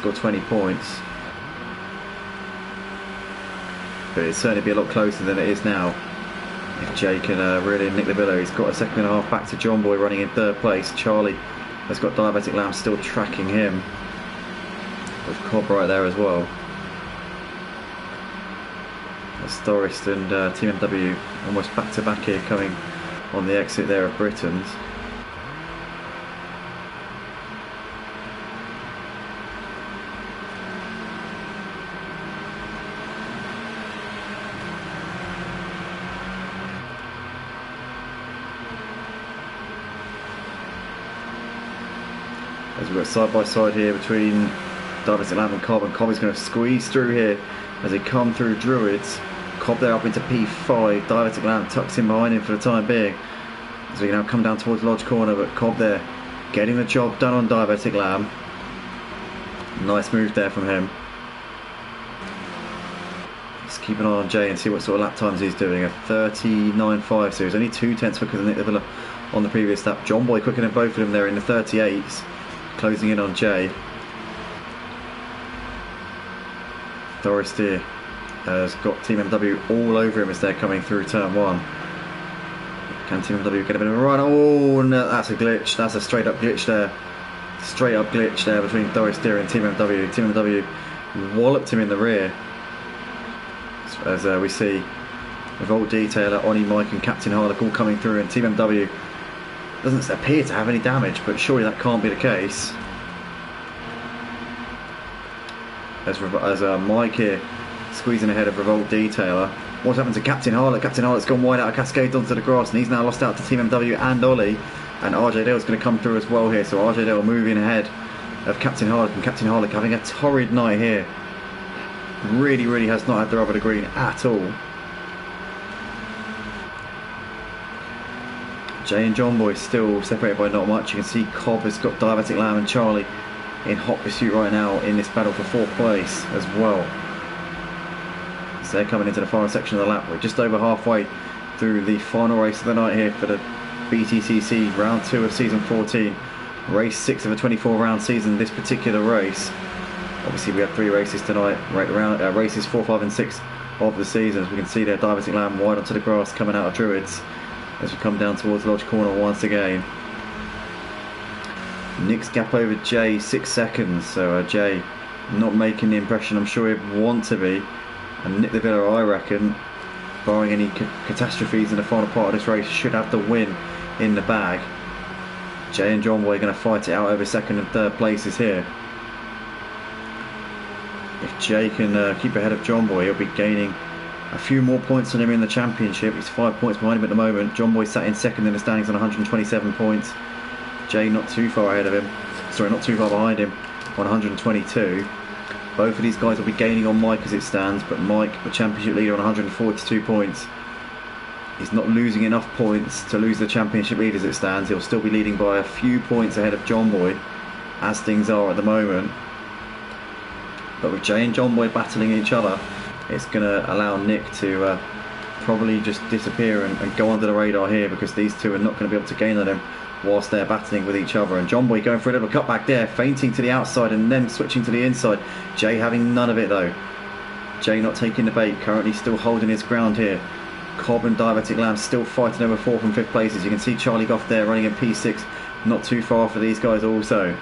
20 points. But it'd certainly be a lot closer than it is now. If Jay can really nick the Villa. He's got a 2.5 back to John Boy running in 3rd place. Charlie has got Diabetic Lamb still tracking him, with Cobb right there as well. That's Doris and Team MW almost back to back here, coming on the exit there of Britain's. As we've got side by side here between Diabetic Lamb and Cobb is going to squeeze through here as they come through Druids. Cobb there up into P5. Diabetic Lamb tucks in behind him for the time being, as we can now come down towards Lodge Corner. But Cobb there getting the job done on Diabetic Lamb. Nice move there from him. Let's keep an eye on Jay and see what sort of lap times he's doing. A 39.5, so he's only 2 tenths quicker than Nick the Villa on the previous lap. John Boy quicker than both of them there in the 38s. Closing in on Jay. Doris Steer has got Team MW all over him as they're coming through turn 1. Can Team MW get a bit of a run? Oh no, that's a glitch. That's a straight up glitch there. Straight up glitch there between Doris Steer and Team MW. Team MW walloped him in the rear. As we see Revolt Detailer, Oni Mike and Captain Harlock all coming through, and Team MW doesn't appear to have any damage, but surely that can't be the case. As Mike here squeezing ahead of Revolt Detailer. What's happened to Captain Harlock? Captain Harlock's gone wide out of Cascade onto the grass, and he's now lost out to Team MW and Ollie. And RJ Dale's going to come through as well here, so RJ Dale moving ahead of Captain Harlock, and Captain Harlock having a torrid night here. Really has not had the rubber to green at all. Jay and John Boy still separated by not much. You can see Cobb has got Diabetic Lamb and Charlie in hot pursuit right now in this battle for 4th place as well. So they're coming into the final section of the lap. We're just over halfway through the final race of the night here for the BTCC round 2 of season 14. Race 6 of a 24 round season, this particular race. Obviously we have 3 races tonight, right around races 4, 5 and 6 of the season. As we can see there, Diabetic Lamb wide onto the grass coming out of Druids as we come down towards Lodge Corner once again. Nick's gap over Jay 6 seconds, so Jay not making the impression I'm sure he'd want to be, and Nick the Villa, I reckon, barring any catastrophes in the final part of this race, should have the win in the bag. Jay and John Boy are going to fight it out over second and third places here. If Jay can keep ahead of John Boy, he'll be gaining a few more points than him in the championship. He's 5 points behind him at the moment. John Boy sat in second in the standings on 127 points. Jay not too far ahead of him. Sorry, not too far behind him on 122. Both of these guys will be gaining on Mike as it stands, but Mike, the championship leader, on 142 points. He's not losing enough points to lose the championship lead as it stands. He'll still be leading by a few points ahead of John Boy, as things are at the moment. But with Jay and John Boy battling each other, it's going to allow Nick to probably just disappear and go under the radar here, because these two are not going to be able to gain on him whilst they're battling with each other. And John Boy going for a little cut back there, feinting to the outside and then switching to the inside. Jay having none of it though. Jay not taking the bait, currently still holding his ground here. Cobb and Diabetic Lamb still fighting over 4th and 5th places. You can see Charlie Goff there running in P6, not too far for these guys also.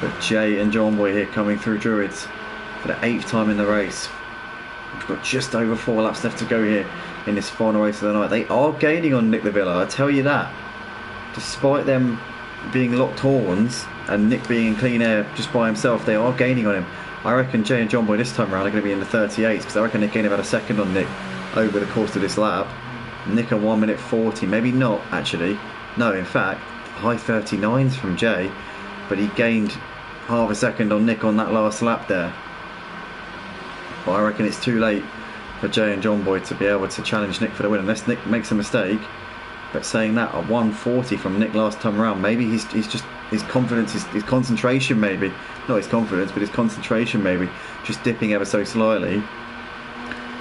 But Jay and John Boy here coming through Druids for the 8th time in the race. We've got just over 4 laps left to go here in this final race of the night. They are gaining on Nick the Villa, I tell you that. Despite them being locked horns and Nick being in clean air just by himself, they are gaining on him. I reckon Jay and John Boy this time around are going to be in the 38s, because I reckon they gained about a second on Nick over the course of this lap. Nick at 1 minute 40, maybe not actually. No, in fact, high 39s from Jay, but he gained half a second on Nick on that last lap there. But I reckon it's too late for Jay and John Boy to be able to challenge Nick for the win, unless Nick makes a mistake. But saying that, at 140 from Nick last time around, maybe he's just, his confidence, his concentration maybe, not his confidence, but his concentration maybe, just dipping ever so slightly.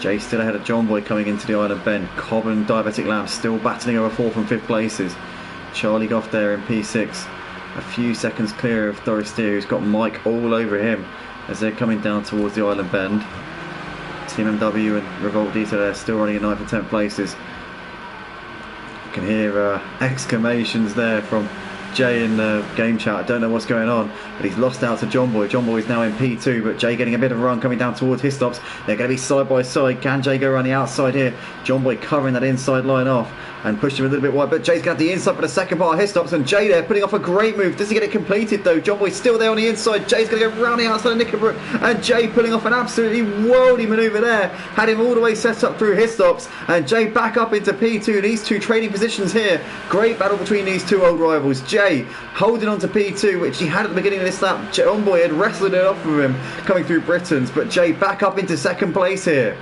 Jay still ahead of John Boy coming into the Island Bend. Cobb and Diabetic Lamb still battling over 4th and 5th places. Charlie Goff there in P6, a few seconds clear of Doris Steer, who's got Mike all over him as they're coming down towards the Island Bend. Team MW and Revolt Detail there still running in 9th and 10th places. You can hear exclamations there from Jay in the game chat. I don't know what's going on, but he's lost out to John Boy. John Boy is now in P2, but Jay getting a bit of a run coming down towards his stops. They're going to be side by side. Can Jay go around the outside here? John Boy covering that inside line off and pushed him a little bit wide, but Jay's going to have the inside for the second part of his stops, and Jay there putting off a great move. Does he get it completed though? John Boy's still there on the inside. Jay's going to go round the outside of Knickerbrook, and Jay pulling off an absolutely worldy manoeuvre there. Had him all the way set up through his stops, and Jay back up into P2. These two trading positions here. Great battle between these two old rivals. Jay holding on to P2, which he had at the beginning of this lap. John Boy had wrestled it off of him coming through Britons, but Jay back up into second place here.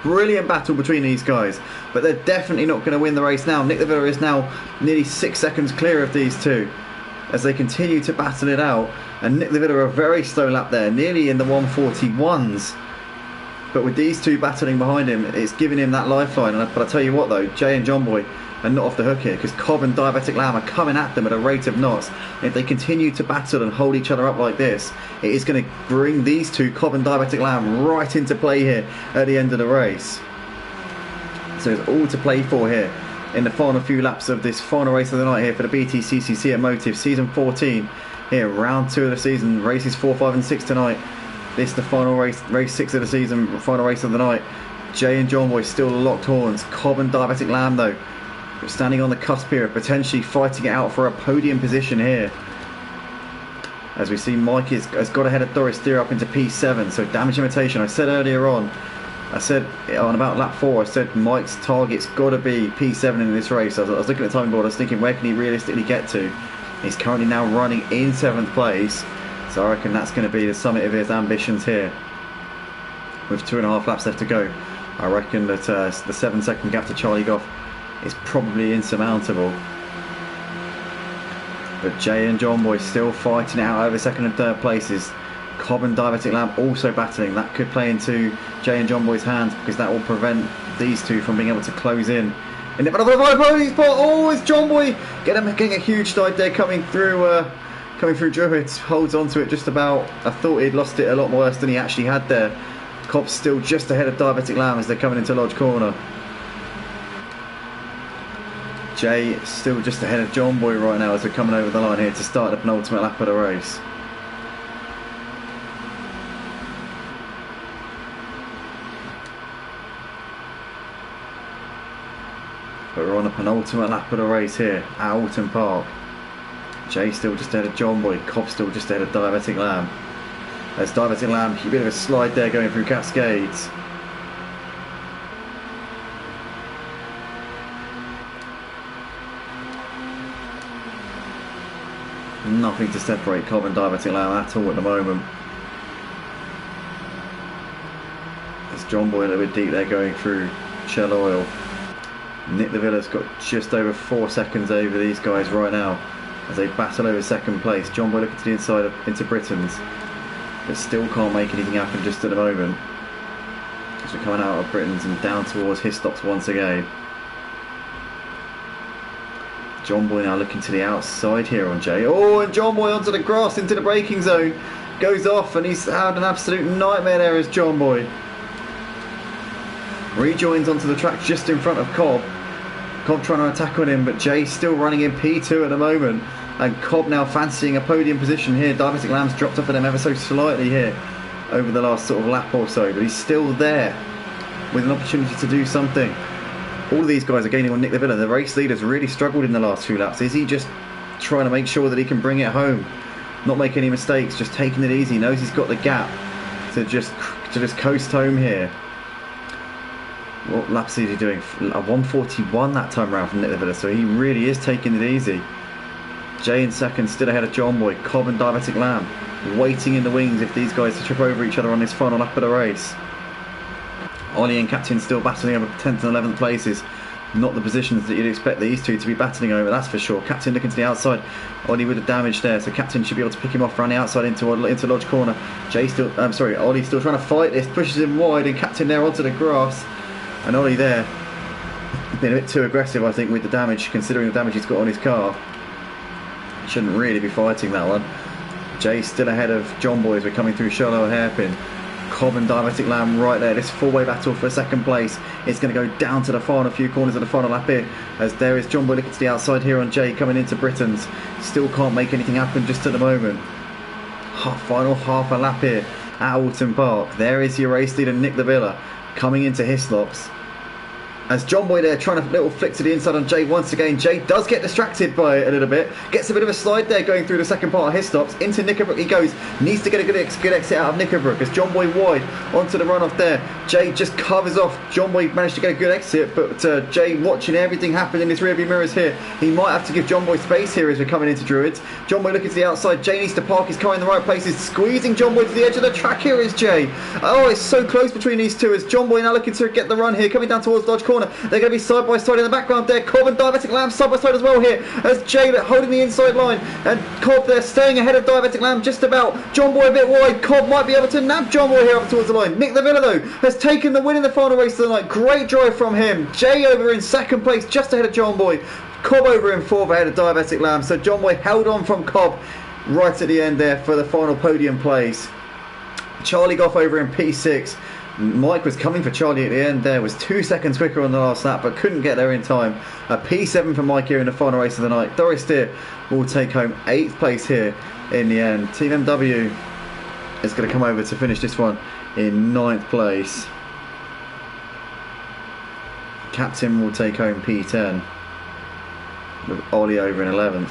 Brilliant battle between these guys, but they're definitely not going to win the race now. Nick the Villa is now nearly 6 seconds clear of these two as they continue to battle it out, and Nick the Villa a very slow lap there, nearly in the 141s, but with these two battling behind him, it's giving him that lifeline. But I tell you what though, Jay and John Boy are not off the hook here, because Cobb and Diabetic Lamb are coming at them at a rate of knots. If they continue to battle and hold each other up like this, it is going to bring these two, Cobb and Diabetic Lamb, right into play here at the end of the race. So it's all to play for here in the final few laps of this final race of the night here for the BTCC at Motive Season 14 here, round 2 of the season, races 4, 5 and 6 tonight. This is the final race, race 6 of the season, final race of the night. Jay and John Boy still locked horns. Cobb and Diabetic Lamb though standing on the cusp here of potentially fighting it out for a podium position here. As we see, Mike has got ahead of Doris Steer up into P7, so damage limitation. I said earlier on, on about lap 4, I said Mike's target's got to be P7 in this race. I was looking at the timing board, I was thinking, where can he realistically get to? He's currently now running in 7th place, so I reckon that's going to be the summit of his ambitions here. With 2.5 laps left to go, I reckon that the 7-second gap to Charlie Goff is probably insurmountable. But Jay and John Boy still fighting it out over 2nd and 3rd places. Cobb and Diabetic Lamb also battling. That could play into Jay and John Boy's hands, because that will prevent these two from being able to close in. And oh, it's John Boy getting a huge side there coming through coming through Druids, holds on to it just about. I thought he'd lost it a lot worse than he actually had there. Cobb's still just ahead of Diabetic Lamb as they're coming into Lodge Corner. Jay still just ahead of John Boy right now as we're coming over the line here to start the penultimate lap of the race. But we're on the penultimate lap of the race here at Oulton Park. Jay still just ahead of John Boy, Cobb still just ahead of Diabetic Lamb. There's Diabetic Lamb, a bit of a slide there going through Cascades. Nothing to separate Cobb and Diabetic Lamb at all at the moment. There's John Boy a little bit deep there going through Shell Oil. Nick de Villa's got just over 4 seconds over these guys right now as they battle over second place. John Boy looking to the inside into Britain's, but still can't make anything happen just at the moment as we're coming out of Britain's and down towards Hislops once again. John Boy now looking to the outside here on Jay. Oh, and John Boy onto the grass into the braking zone. Goes off and he's had an absolute nightmare there as John Boy. Rejoins onto the track just in front of Cobb. Cobb trying to attack on him, but Jay still running in P2 at the moment. And Cobb now fancying a podium position here. Diabetic Lamb's dropped off of them ever so slightly here over the last sort of lap or so, but he's still there with an opportunity to do something. All of these guys are gaining on Nick de Villa. The race leader's really struggled in the last few laps. Is he just trying to make sure that he can bring it home, not make any mistakes, just taking it easy? He knows he's got the gap to just coast home here. What laps is he doing? A 141 that time around from Nick de Villa, so he really is taking it easy. Jay in second, still ahead of John Boy. Cobb and Diabetic Lamb waiting in the wings if these guys to trip over each other on this final lap of the race. Ollie and Captain still battling over 10th and 11th places. Not the positions that you'd expect these two to be battling over, that's for sure. Captain looking to the outside. Ollie with a damage there, so Captain should be able to pick him off around the outside into Lodge Corner. Ollie still trying to fight this, pushes him wide, and Captain there onto the grass. And Ollie there, been a bit too aggressive, I think, with the damage, considering the damage he's got on his car. Shouldn't really be fighting that one. Jay still ahead of John Boy as we're coming through Shallow Hairpin. Cobb and Diabetic Lamb right there. This four-way battle for second place. It's going to go down to the final few corners of the final lap here, as there is John Boy looking to the outside here on Jay coming into Britain's. Still can't make anything happen just at the moment. Final half a lap here at Oulton Park. There is your race leader Nick de Villa coming into Hislops. As John Boy there trying to little flick to the inside on Jay once again. Jay does get distracted by it a little bit. Gets a bit of a slide there going through the second part of Hislops. Into Knickerbrook he goes. Needs to get a good exit out of Knickerbrook as John Boy wide onto the runoff there. Jay just covers off. John Boy managed to get a good exit, but Jay watching everything happen in his rearview mirrors here. He might have to give John Boy space here as we're coming into Druids. John Boy looking to the outside. Jay needs to park his car in the right places. Squeezing John Boy to the edge of the track. Here is Jay. Oh, it's so close between these two as John Boy now looking to get the run here. Coming down towards Lodge Corner. They're going to be side by side in the background there. Cobb and Diabetic Lamb side by side as well here as Jay holding the inside line, and Cobb there staying ahead of Diabetic Lamb just about. John Boy a bit wide. Cobb might be able to nab John Boy here up towards the line. Nick de Villa though has taken the win in the final race of the night. Great drive from him. Jay over in second place just ahead of John Boy. Cobb over in fourth ahead of Diabetic Lamb. So John Boy held on from Cobb right at the end there for the final podium place. Charlie Goff over in P6. Mike was coming for Charlie at the end there, was 2 seconds quicker on the last lap, but couldn't get there in time. A P7 for Mike here in the final race of the night. Doris Steer will take home 8th place here in the end. Team MW is going to come over to finish this one in 9th place. Captain will take home P10 with Ollie over in 11th.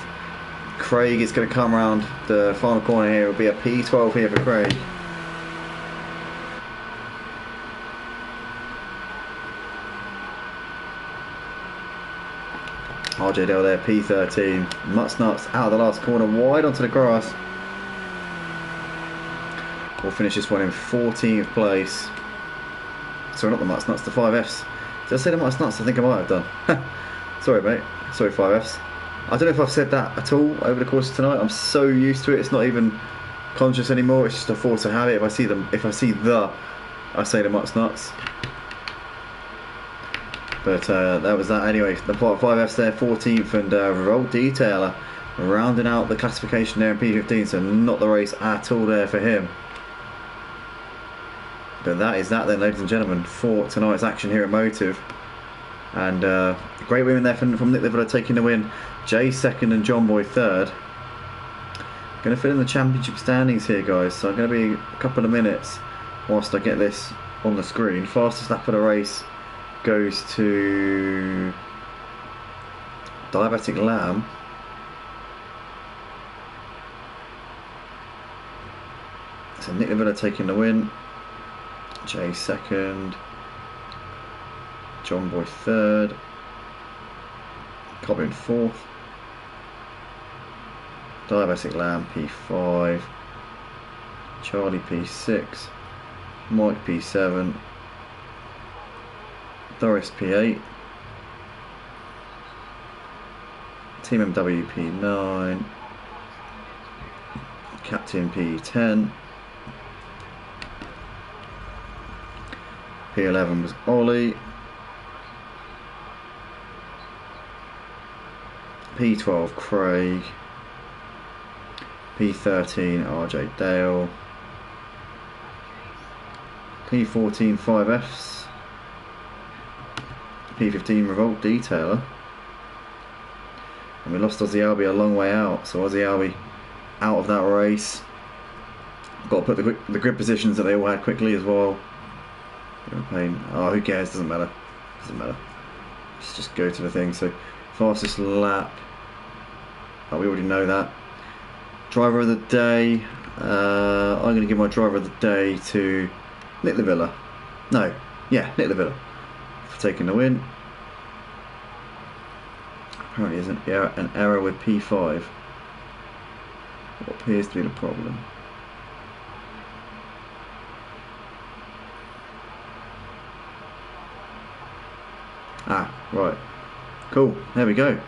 Craig is going to come around the final corner here. It will be a P12 here for Craig. RJ Dale there, P13. Mutts Nuts out of the last corner, wide onto the grass. We'll finish this one in 14th place. Sorry, not the Mutts Nuts, the 5Fs. Did I say the Mutts Nuts? I think I might have done. Sorry, mate. Sorry, 5Fs. I don't know if I've said that at all over the course of tonight. I'm so used to it, it's not even conscious anymore. It's just a force of habit. If I see I say the Mutts Nuts. But that was that anyway. The 5Fs there, 14th, and Roll Detailer rounding out the classification there in P15, so not the race at all there for him. But that is that then, ladies and gentlemen, for tonight's action here at Motive. And great win there from Nick Livella, taking the win. Jay second and John Boy third. Going to fill in the championship standings here, guys, so I'm going to be a couple of minutes whilst I get this on the screen. Fastest lap of the race goes to Diabetic Lamb. So Nick Livella taking the win. Jay second. John Boy third. Cobbin fourth. Diabetic Lamb P5. Charlie P6. Mike P7. Doris P8. Team MW P9. Captain P10. P11 was Ollie. P12 Craig. P13 RJ Dale. P14 5Fs. P15 Revolt Detailer. And we lost Aussie Albie a long way out, so Aussie Albie out of that race. Got to put the grid positions that they all had quickly as well. Pain. Oh, who cares? Doesn't matter. Doesn't matter. Let's just go to the thing. So, fastest lap. Oh, we already know that. Driver of the day. I'm going to give my driver of the day to Nick Livella. No, yeah, Nick Livella for taking the win. Apparently, there's an error with P5. What appears to be the problem. Ah, right. Cool. There we go.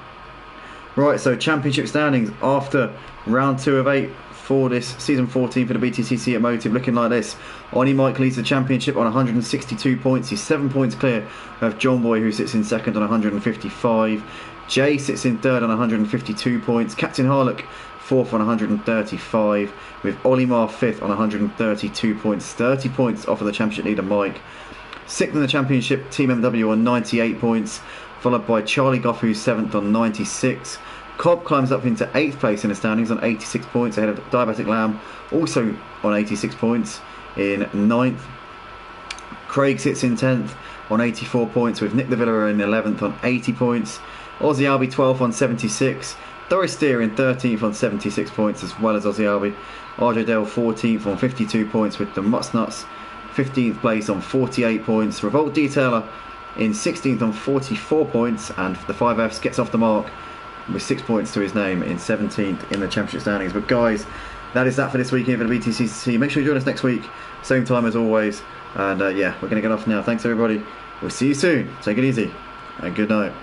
Right, so championship standings after round 2 of 8 for this season 14 for the BTCC at Motive, looking like this. Oni Mike leads the championship on 162 points. He's 7 points clear of John Boy, who sits in second on 155. Jay sits in third on 152 points. Captain Harlock fourth on 135, with Olimar fifth on 132 points. 30 points off of the championship leader Mike. Sixth in the championship, Team MW on 98 points, followed by Charlie Goff, who's 7th on 96. Cobb climbs up into 8th place in the standings on 86 points, ahead of Diabetic Lamb, also on 86 points in 9th. Craig sits in 10th on 84 points, with Nick Livella in 11th on 80 points. Aussie Albie 12th on 76. Doris Steer in 13th on 76 points, as well as Aussie Albie. RJ Dale 14th on 52 points, with the Mutsnuts 15th place on 48 points. Revolt Detailer in 16th on 44 points, and the 5Fs gets off the mark with 6 points to his name in 17th in the championship standings. But guys, that is that for this week here for the BTCC. Make sure you join us next week, same time as always. And yeah, we're going to get off now. Thanks everybody. We'll see you soon. Take it easy and good night.